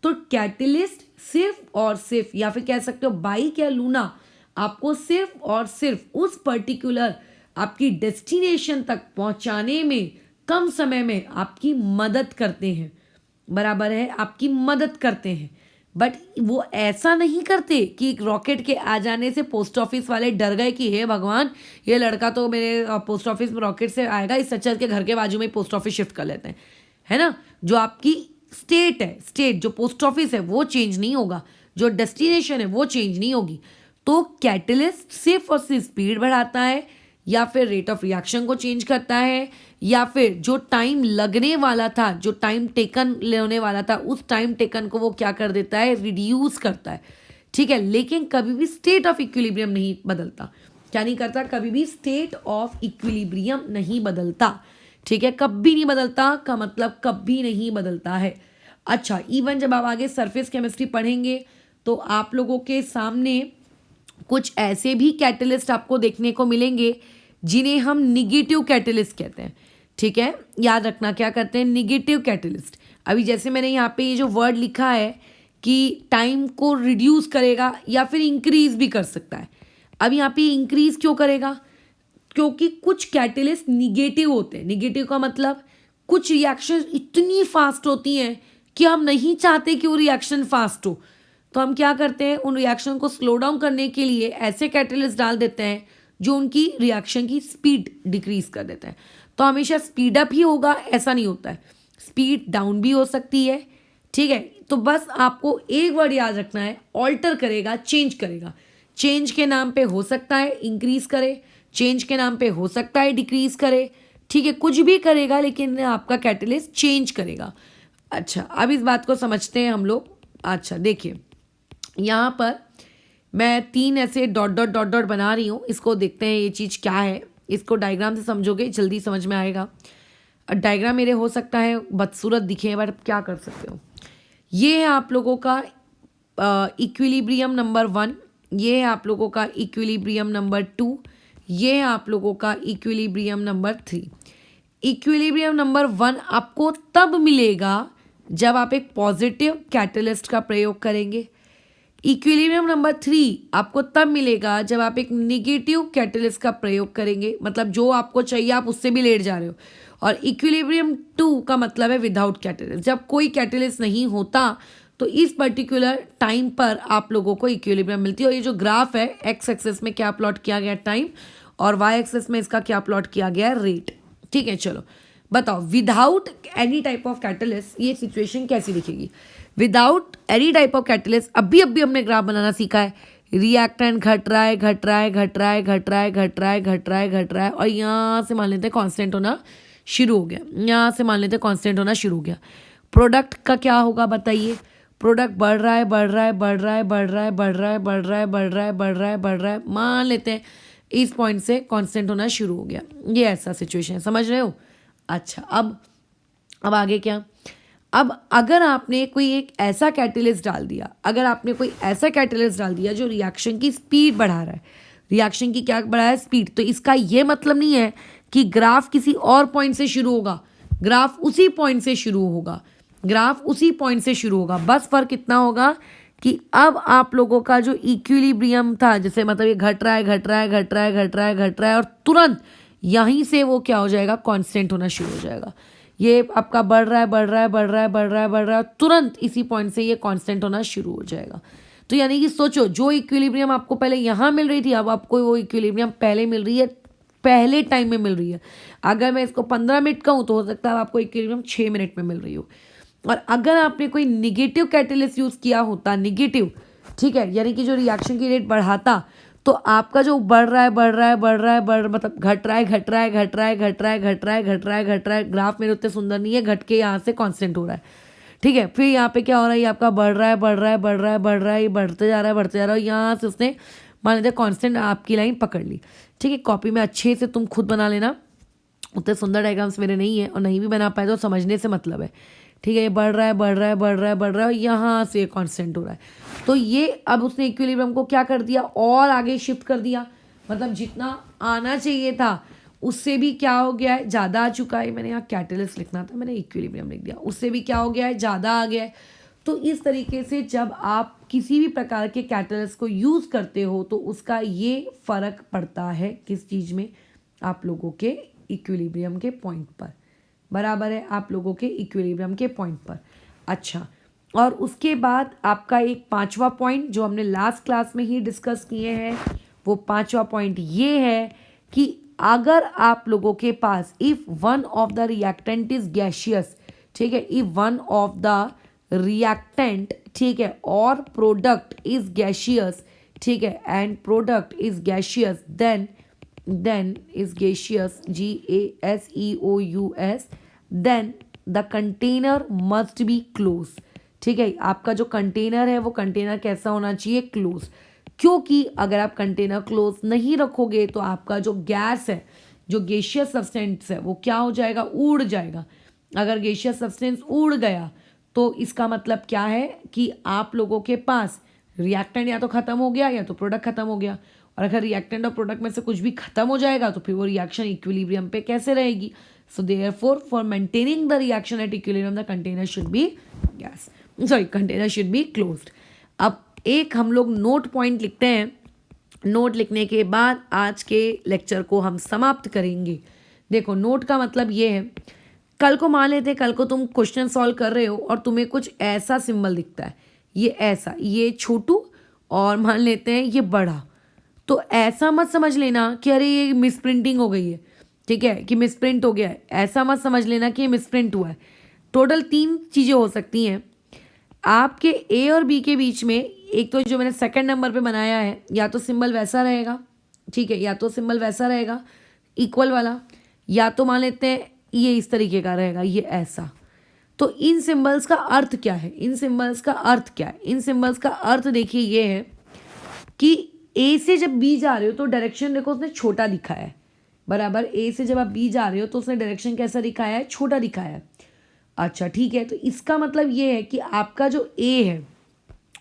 तो कैटलिस्ट सिर्फ और सिर्फ, या फिर कह सकते हो बाइक या लूना, आपको सिर्फ और सिर्फ उस पर्टिकुलर आपकी डेस्टिनेशन तक पहुंचाने में कम समय में आपकी मदद करते हैं, बराबर है, आपकी मदद करते हैं। बट वो ऐसा नहीं करते कि रॉकेट के आ जाने से पोस्ट ऑफिस वाले डर गए कि हे भगवान, ये लड़का तो मेरे पोस्ट ऑफिस में रॉकेट से आएगा, इस अच्छा के घर के बाजू में पोस्ट ऑफिस शिफ्ट कर लेते हैं, है ना। जो आपकी स्टेट है, स्टेट जो पोस्ट ऑफिस है वो चेंज नहीं होगा, जो डेस्टिनेशन है वो चेंज नहीं होगी। तो कैटलिस्ट सिर्फ और सिर्फ स्पीड बढ़ाता है, या फिर रेट ऑफ रिएक्शन को चेंज करता है, या फिर जो टाइम लगने वाला था, जो टाइम टेकन लेने वाला था, उस टाइम टेकन को वो क्या कर देता है? रिड्यूस करता है। ठीक है, लेकिन कभी भी स्टेट ऑफ इक्विलिब्रियम नहीं बदलता। क्या नहीं करता? कभी भी स्टेट ऑफ इक्विलिब्रियम नहीं बदलता। ठीक है, कभी नहीं बदलता का मतलब कभी नहीं बदलता है। अच्छा, इवन जब आप आगे सरफेस केमिस्ट्री पढ़ेंगे तो आप लोगों के सामने कुछ ऐसे भी कैटलिस्ट आपको देखने को मिलेंगे जिन्हें हम निगेटिव कैटलिस्ट कहते हैं। ठीक है, याद रखना क्या करते हैं? Negative catalyst. अभी जैसे मैंने यहाँ पे ये जो वर्ड लिखा है कि टाइम को रिड्यूस करेगा या फिर इंक्रीज भी कर सकता है। अब यहाँ पे इंक्रीज क्यों करेगा? क्योंकि कुछ कैटलिस्ट निगेटिव होते हैं। निगेटिव का मतलब कुछ रिएक्शन इतनी फास्ट होती हैं कि हम नहीं चाहते कि वो रिएक्शन फास्ट हो, तो हम क्या करते हैं? उन रिएक्शन को स्लो डाउन करने के लिए ऐसे कैटलिस्ट डाल देते हैं जो उनकी रिएक्शन की स्पीड डिक्रीज कर देते हैं। तो हमेशा स्पीड अप ही होगा ऐसा नहीं होता है, स्पीड डाउन भी हो सकती है। ठीक है, तो बस आपको एक वर्ड याद रखना है, ऑल्टर करेगा, चेंज करेगा। चेंज के नाम पे हो सकता है इंक्रीज करे, चेंज के नाम पे हो सकता है डिक्रीज करे। ठीक है, कुछ भी करेगा लेकिन आपका कैटलिस्ट चेंज करेगा। अच्छा, अब इस बात को समझते हैं हम लोग। अच्छा देखिए, यहाँ पर मैं 3 ऐसे डॉट डॉट डॉट डॉट बना रही हूँ, इसको देखते हैं ये चीज़ क्या है। इसको डायग्राम से समझोगे जल्दी समझ में आएगा। डायग्राम मेरे हो सकता है बदसूरत दिखे, बट क्या कर सकते हो। ये है आप लोगों का इक्विलिब्रियम नंबर 1, ये है आप लोगों का इक्विलिब्रियम नंबर 2, ये है आप लोगों का इक्विलिब्रियम नंबर 3। इक्विलिब्रियम नंबर 1 आपको तब मिलेगा जब आप एक पॉजिटिव कैटलिस्ट का प्रयोग करेंगे। इक्विलिब्रियम नंबर 3 आपको तब मिलेगा जब आप एक निगेटिव कैटलिस्ट का प्रयोग करेंगे, मतलब जो आपको चाहिए आप उससे भी लेट जा रहे हो। और इक्विलिब्रियम 2 का मतलब है विदाउट कैटलिस्ट, जब कोई कैटलिस्ट नहीं होता तो इस पर्टिकुलर टाइम पर आप लोगों को इक्विलिब्रियम मिलती है। और ये जो ग्राफ है, एक्स एक्सिस में क्या प्लॉट किया गया टाइम, और वाई एक्सिस में इसका क्या प्लॉट किया गया रेट। ठीक है, चलो बताओ without any type of catalyst ये सिचुएशन कैसी दिखेगी। Without any type of catalyst अभी हमने ग्राफ बनाना सीखा है। रिएक्टेंट घट रहा है, घट रहा है, घट रहा है, घट रहा है, घट रहा है, घट रहा है, घट रहा है, और यहाँ से मान लेते हैं कांस्टेंट होना शुरू हो गया, यहाँ से मान लेते हैं कांस्टेंट होना शुरू हो गया। प्रोडक्ट का क्या होगा बताइए। प्रोडक्ट बढ़ रहा है, बढ़ रहा है, बढ़ रहा है, बढ़ रहा है, बढ़ रहा है, बढ़ रहा है, बढ़ रहा है, बढ़ रहा है, बढ़ रहा है, मान लेते हैं इस पॉइंट से कांस्टेंट होना शुरू हो गया। ये ऐसा सिचुएशन है, समझ रहे हो। अच्छा, अब आगे क्या। अब अगर आपने कोई एक ऐसा कैटलिस्ट डाल दिया, अगर आपने कोई ऐसा कैटलिस्ट डाल दिया जो रिएक्शन की स्पीड बढ़ा रहा है, रिएक्शन की क्या बढ़ा है स्पीड, तो इसका ये मतलब नहीं है कि ग्राफ किसी और पॉइंट से शुरू होगा, ग्राफ उसी पॉइंट से शुरू होगा, ग्राफ उसी पॉइंट से शुरू होगा। बस फर्क इतना होगा कि अब आप लोगों का जो इक्विलिब्रियम था, जैसे मतलब ये घट रहा है, घट रहा है, घट रहा है, घट रहा है, घट रहा है, और तुरंत यहीं से वो क्या हो जाएगा, कांस्टेंट होना शुरू हो जाएगा। ये आपका बढ़ रहा है, बढ़ रहा है, बढ़ रहा है, बढ़ रहा है, बढ़ रहा है, तुरंत इसी पॉइंट से ये कांस्टेंट होना शुरू हो जाएगा। तो यानी कि सोचो, जो इक्विलिब्रियम आपको पहले यहाँ मिल रही थी, अब आपको वो इक्विलिब्रियम पहले मिल रही है, पहले टाइम में मिल रही है। अगर मैं इसको 15 मिनट कहूँ तो हो सकता है आपको इक्विलिब्रियम 6 मिनट में मिल रही हो। और अगर आपने कोई निगेटिव कैटलिस्ट यूज़ किया होता, निगेटिव, ठीक है, यानी कि जो रिएक्शन की रेट बढ़ाता, तो आपका जो बढ़ रहा है, बढ़ रहा है, बढ़ रहा है, मतलब घट रहा है, घट रहा है, घट रहा है, घट रहा है, घट रहा है, घट रहा है, घट रहा है, ग्राफ मेरे उतने सुंदर नहीं है, घट के यहाँ से कांस्टेंट हो रहा है। ठीक है, फिर यहाँ पे क्या हो रहा है, आपका बढ़ रहा है, बढ़ रहा है, बढ़ रहा है, बढ़ रहा है, ये बढ़ते जा रहा है, बढ़ते जा रहा है, यहाँ से उसने मान लेते कांस्टेंट आपकी लाइन पकड़ ली। ठीक है, कॉपी में अच्छे से तुम खुद बना लेना, उतने सुंदर डायग्राम्स मेरे नहीं है, और नहीं भी बना पाए तो समझने से मतलब है। ठीक है, ये बढ़ रहा है, बढ़ रहा है, बढ़ रहा है, बढ़ रहा है, यहाँ से कांस्टेंट हो रहा है। तो ये अब उसने इक्विलिब्रियम को क्या कर दिया, और आगे शिफ्ट कर दिया, मतलब जितना आना चाहिए था उससे भी क्या हो गया है, ज़्यादा आ चुका है। मैंने यहाँ कैटलिस्ट लिखना था, मैंने इक्विलिब्रियम लिख दिया, उससे भी क्या हो गया है, ज़्यादा आ गया है। तो इस तरीके से जब आप किसी भी प्रकार के कैटलिस्ट को यूज़ करते हो तो उसका ये फ़र्क पड़ता है किस चीज़ में, आप लोगों के इक्विलिब्रियम के पॉइंट पर, बराबर है, आप लोगों के इक्विलिब्रियम के पॉइंट पर। अच्छा, और उसके बाद आपका एक 5वां पॉइंट जो हमने लास्ट क्लास में ही डिस्कस किए हैं, वो 5वां पॉइंट ये है कि अगर आप लोगों के पास if one of the reactant is gaseous, ठीक है, if one of the reactant, ठीक है, और प्रोडक्ट इज गैशियस, ठीक है, and product is gaseous, then is gaseous, gaseous, then the container must be closed। ठीक है, आपका जो कंटेनर है वो कंटेनर कैसा होना चाहिए, क्लोज, क्योंकि अगर आप कंटेनर क्लोज नहीं रखोगे तो आपका जो गैस है, जो गैसियस सब्सटेंस है, वो क्या हो जाएगा, उड़ जाएगा। अगर गैसियस सब्सटेंस उड़ गया तो इसका मतलब क्या है कि आप लोगों के पास रिएक्टेंट या तो ख़त्म हो गया या तो प्रोडक्ट ख़त्म हो गया। और अगर रिएक्टेंट और प्रोडक्ट में से कुछ भी खत्म हो जाएगा तो फिर वो रिएक्शन इक्विलिब्रियम पे कैसे रहेगी। So therefore for maintaining the reaction at equilibrium the container should be container should be closed. अब एक हम लोग नोट पॉइंट लिखते हैं, नोट लिखने के बाद आज के लेक्चर को हम समाप्त करेंगे। देखो, नोट का मतलब ये है, कल को मान लेते हैं कल को तुम क्वेश्चन सॉल्व कर रहे हो और तुम्हें कुछ ऐसा सिंबल दिखता है, ये ऐसा, ये छोटू और मान लेते हैं ये बड़ा, तो ऐसा मत समझ लेना कि अरे ये मिसप्रिंटिंग हो गई है, ठीक है, कि मिसप्रिंट हो गया है, ऐसा मत समझ लेना कि ये मिसप्रिंट हुआ है। टोटल 3 चीज़ें हो सकती हैं आपके ए और बी के बीच में। एक तो जो मैंने सेकंड नंबर पे बनाया है, या तो सिंबल वैसा रहेगा, ठीक है, या तो सिंबल वैसा रहेगा इक्वल वाला, या तो मान लेते हैं ये इस तरीके का रहेगा, ये ऐसा। तो इन सिंबल्स का अर्थ क्या है, इन सिंबल्स का अर्थ क्या है, इन सिंबल्स का अर्थ देखिए ये है कि ए से जब बी जा रहे हो तो डायरेक्शन देखो उसने छोटा दिखा है, बराबर। ए से जब आप बी जा रहे हो तो उसने डायरेक्शन कैसा दिखाया है, छोटा दिखाया है। अच्छा ठीक है, तो इसका मतलब ये है कि आपका जो ए है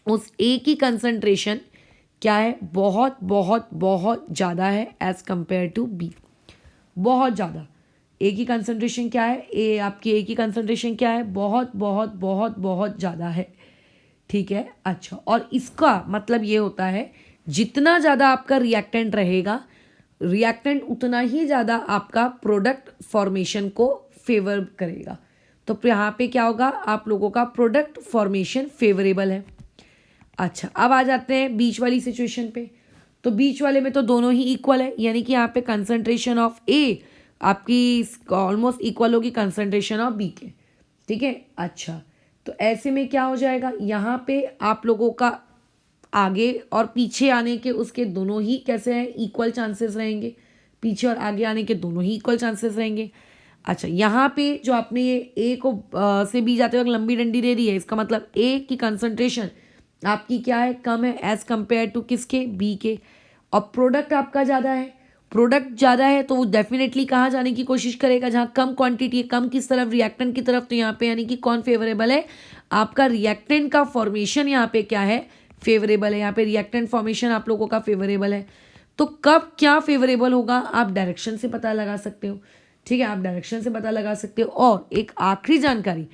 उस ए की कंसंट्रेशन क्या है, बहुत बहुत बहुत ज़्यादा है एज कंपेयर टू बी, बहुत ज़्यादा। ए की कंसंट्रेशन क्या है, ए आपकी ए की कंसंट्रेशन क्या है, बहुत बहुत बहुत बहुत ज़्यादा है। ठीक है, अच्छा, और इसका मतलब ये होता है जितना ज़्यादा आपका रिएक्टेंट रहेगा, रिएक्टेंट उतना ही ज़्यादा आपका प्रोडक्ट फॉर्मेशन को फेवर करेगा। तो यहाँ पे क्या होगा, आप लोगों का प्रोडक्ट फॉर्मेशन फेवरेबल है। अच्छा, अब आ जाते हैं बीच वाली सिचुएशन पे। तो बीच वाले में तो दोनों ही इक्वल है, यानी कि यहाँ पे कंसंट्रेशन ऑफ ए आपकी ऑलमोस्ट इक्वल होगी कंसंट्रेशन ऑफ बी के। ठीक है, अच्छा, तो ऐसे में क्या हो जाएगा, यहाँ पे आप लोगों का आगे और पीछे आने के उसके दोनों ही कैसे हैं, इक्वल चांसेस रहेंगे। पीछे और आगे आने के दोनों ही इक्वल चांसेस रहेंगे। अच्छा, यहाँ पे जो आपने ये ए को से बी जाते वक्त लंबी डंडी दे दी है, इसका मतलब ए की कंसंट्रेशन आपकी क्या है, कम है एज कंपेयर टू किसके, बी के। और प्रोडक्ट आपका ज़्यादा है, प्रोडक्ट ज़्यादा है तो वो डेफिनेटली कहाँ जाने की कोशिश करेगा, जहाँ कम क्वांटिटी है, कम किस तरफ, रिएक्टेंट की तरफ। तो यहाँ पे यानी कि कौन फेवरेबल है, आपका रिएक्टेंट का फॉर्मेशन यहाँ पे क्या है, फेवरेबल है। यहाँ पे रिएक्टेंट फॉर्मेशन आप लोगों का फेवरेबल है। तो कब क्या फेवरेबल होगा, आप डायरेक्शन से पता लगा सकते हो। ठीक है, आप डायरेक्शन से पता लगा सकते हो। और एक आखिरी जानकारी,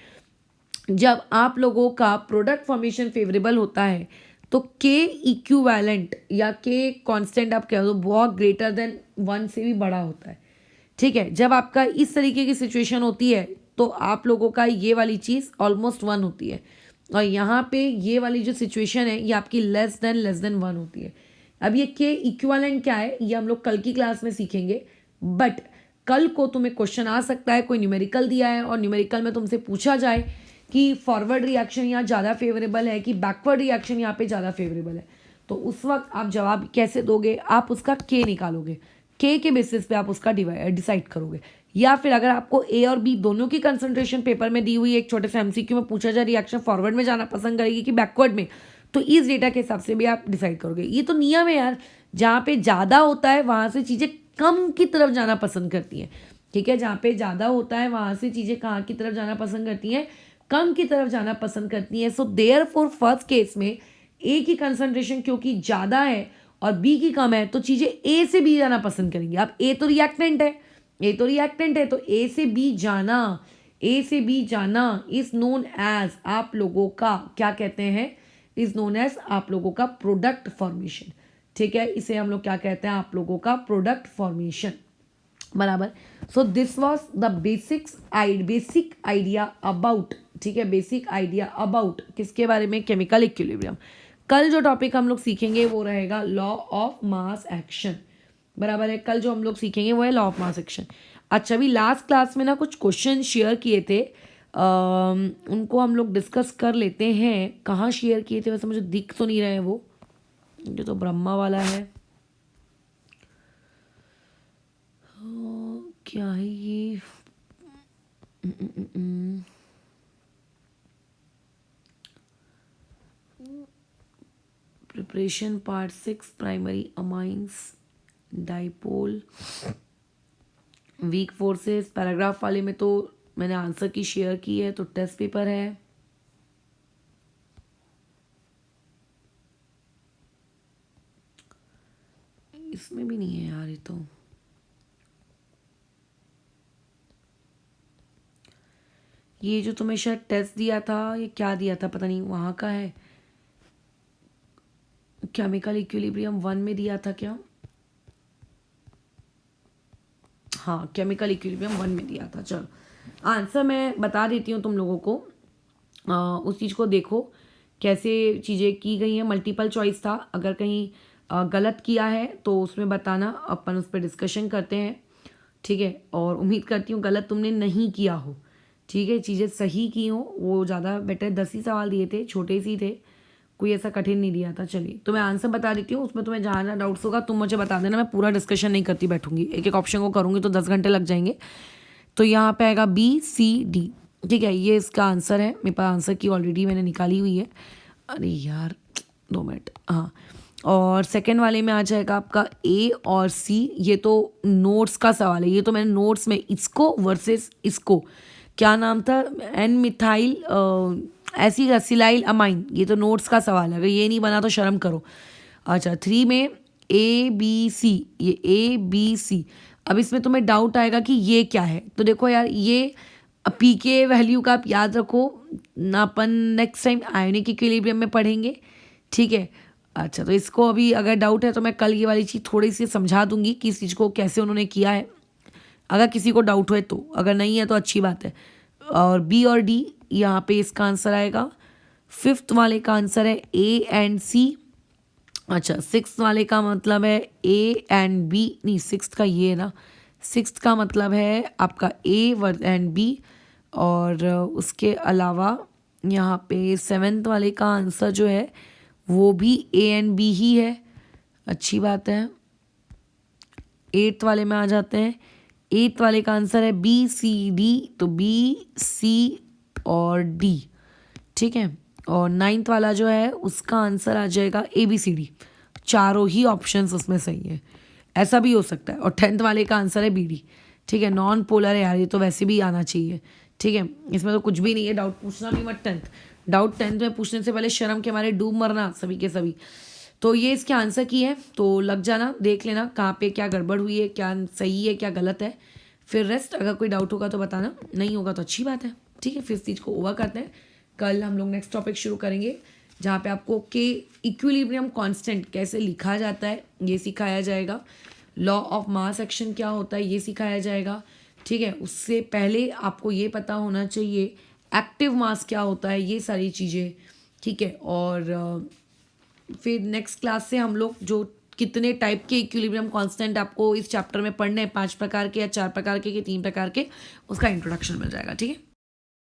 जब आप लोगों का प्रोडक्ट फॉर्मेशन फेवरेबल होता है तो के इक्विवेलेंट या के कांस्टेंट आप कह दो बहुत ग्रेटर देन 1 से भी बड़ा होता है। ठीक है, जब आपका इस तरीके की सिचुएशन होती है तो आप लोगों का ये वाली चीज़ ऑलमोस्ट 1 होती है, और यहाँ पे ये वाली जो सिचुएशन है ये आपकी लेस देन 1 होती है। अब ये के इक्विवेलेंट क्या है ये हम लोग कल की क्लास में सीखेंगे, बट कल को तुम्हें क्वेश्चन आ सकता है, कोई न्यूमेरिकल दिया है और न्यूमेरिकल में तुमसे पूछा जाए कि फॉरवर्ड रिएक्शन यहाँ ज़्यादा फेवरेबल है कि बैकवर्ड रिएक्शन यहाँ पे ज़्यादा फेवरेबल है, तो उस वक्त आप जवाब कैसे दोगे, आप उसका के निकालोगे, के बेसिस पे आप उसका डिसाइड करोगे। या फिर अगर आपको ए और बी दोनों की कंसंट्रेशन पेपर में दी हुई एक छोटे से एमसीक्यू में पूछा जाए रिएक्शन फॉरवर्ड में जाना पसंद करेगी कि बैकवर्ड में, तो इस डेटा के हिसाब से भी आप डिसाइड करोगे। ये तो नियम है यार, जहाँ पे ज़्यादा होता है वहाँ से चीज़ें कम की तरफ जाना पसंद करती हैं। ठीक है, जहाँ पे ज़्यादा होता है वहाँ से चीज़ें कहाँ की तरफ जाना पसंद करती हैं, कम की तरफ जाना पसंद करती हैं। सो देयरफॉर फर्स्ट केस में ए की कंसंट्रेशन क्योंकि ज़्यादा है और बी की कम है तो चीज़ें ए से बी जाना पसंद करेंगी। अब ए तो रिएक्टेंट है, तो ए से बी जाना इज नोन एज आप लोगों का क्या कहते हैं, इज नोन एज आप लोगों का प्रोडक्ट फॉर्मेशन। ठीक है, इसे हम लोग क्या कहते हैं, आप लोगों का प्रोडक्ट फॉर्मेशन, बराबर। So this was the basic idea about, ठीक है, बेसिक आइडिया अबाउट किसके बारे में, केमिकल इक्विलिब्रियम। कल जो टॉपिक हम लोग सीखेंगे वो रहेगा लॉ ऑफ मास एक्शन, बराबर है। कल जो हम लोग सीखेंगे वो है लॉ ऑफ मास एक्शन। अच्छा, अभी लास्ट क्लास में ना कुछ क्वेश्चन शेयर किए थे, उनको हम लोग डिस्कस कर लेते हैं। कहाँ शेयर किए थे वैसे मुझे दिख तो नहीं रहे वो, ये तो ब्रह्मा वाला है। क्या है ये, preparation part 6 primary amines dipole weak forces. Paragraph वाले में तो मैंने आंसर की शेयर की है, तो टेस्ट पेपर है। इसमें भी नहीं है यार, ये तो ये जो तुम्हें शायद टेस्ट दिया था, ये क्या दिया था पता नहीं, वहाँ का है। केमिकल इक्विलिब्रियम 1 में दिया था क्या, हाँ केमिकल इक्विलिब्रियम 1 में दिया था। चलो आंसर मैं बता देती हूँ तुम लोगों को, उस चीज़ को देखो कैसे चीज़ें की गई हैं। मल्टीपल चॉइस था, अगर कहीं गलत किया है तो उसमें बताना, अपन उस पर डिस्कशन करते हैं। ठीक है, और उम्मीद करती हूँ गलत तुमने नहीं किया हो। ठीक है, चीज़ें सही की हो वो ज़्यादा बेटर। 10 ही सवाल दिए थे, छोटे सी थे, कोई ऐसा कठिन नहीं दिया था। चलिए तो मैं आंसर बता देती हूँ, उसमें तुम्हें जहाँ जहाँ डाउट्स होगा तुम मुझे बता देना, मैं पूरा डिस्कशन नहीं करती बैठूंगी, एक एक ऑप्शन को करूँगी तो 10 घंटे लग जाएंगे। तो यहाँ पे आएगा BCD। ठीक है, ये इसका आंसर है, मेरे पास आंसर की ऑलरेडी मैंने निकाली हुई है। अरे यार 2 मिनट, हाँ और सेकंड वाले में आ जाएगा आपका ए और सी। ये तो नोट्स का सवाल है, ये तो मैंने नोट्स में इसको वर्सेस इसको, क्या नाम था, एन मिथाइल ऐसी असिलाइल अमाइन, ये तो नोट्स का सवाल है, अगर ये नहीं बना तो शर्म करो। अच्छा 3 में ए बी सी, ये ए बी सी। अब इसमें तुम्हें डाउट आएगा कि ये क्या है, तो देखो यार ये पी के वैल्यू का आप याद रखो ना, अपन नेक्स्ट टाइम आयोनिक इक्विलिब्रियम में पढ़ेंगे, ठीक है। अच्छा तो इसको अभी अगर डाउट है तो मैं कल ये वाली चीज़ थोड़ी सी समझा दूंगी कि इस चीज़ को कैसे उन्होंने किया है, अगर किसी को डाउट हो तो, अगर नहीं है तो अच्छी बात है। और बी और डी यहाँ पे इसका आंसर आएगा। फिफ्थ वाले का आंसर है ए एंड सी। अच्छा सिक्स वाले का मतलब है ए एंड बी, नहीं सिक्स का ये है ना, सिक्स का मतलब है आपका ए एंड बी। और उसके अलावा यहाँ पे सेवेंथ वाले का आंसर जो है वो भी ए एंड बी ही है, अच्छी बात है। एट्थ वाले में आ जाते हैं, एट्थ वाले का आंसर है बी सी डी, तो बी सी और डी, ठीक है। और नाइन्थ वाला जो है उसका आंसर आ जाएगा ए बी सी डी, चारों ही ऑप्शंस उसमें सही है, ऐसा भी हो सकता है। और टेंथ वाले का आंसर है बी डी, ठीक है। नॉन पोलर है यार, ये तो वैसे भी आना चाहिए, ठीक है, इसमें तो कुछ भी नहीं है, डाउट पूछना भी मत टेंथ, डाउट टेंथ में पूछने से पहले शर्म के हमारे डूब मरना सभी के सभी। तो ये इसके आंसर की है, तो लग जाना, देख लेना कहाँ पे क्या गड़बड़ हुई है, क्या सही है क्या गलत है, फिर रेस्ट अगर कोई डाउट होगा तो बताना, नहीं होगा तो अच्छी बात है, ठीक है। फिर इस चीज़ को ओवर करते हैं, कल हम लोग नेक्स्ट टॉपिक शुरू करेंगे जहाँ पे आपको के इक्विलिब्रियम कांस्टेंट कैसे लिखा जाता है ये सिखाया जाएगा, लॉ ऑफ मास एक्शन क्या होता है ये सिखाया जाएगा, ठीक है। उससे पहले आपको ये पता होना चाहिए एक्टिव मास क्या होता है, ये सारी चीज़ें, ठीक है। और फिर नेक्स्ट क्लास से हम लोग जो कितने टाइप के इक्विलिब्रियम कांस्टेंट आपको इस चैप्टर में पढ़ने हैं, 5 प्रकार के या 4 प्रकार के 3 प्रकार के, उसका इंट्रोडक्शन मिल जाएगा, ठीक है।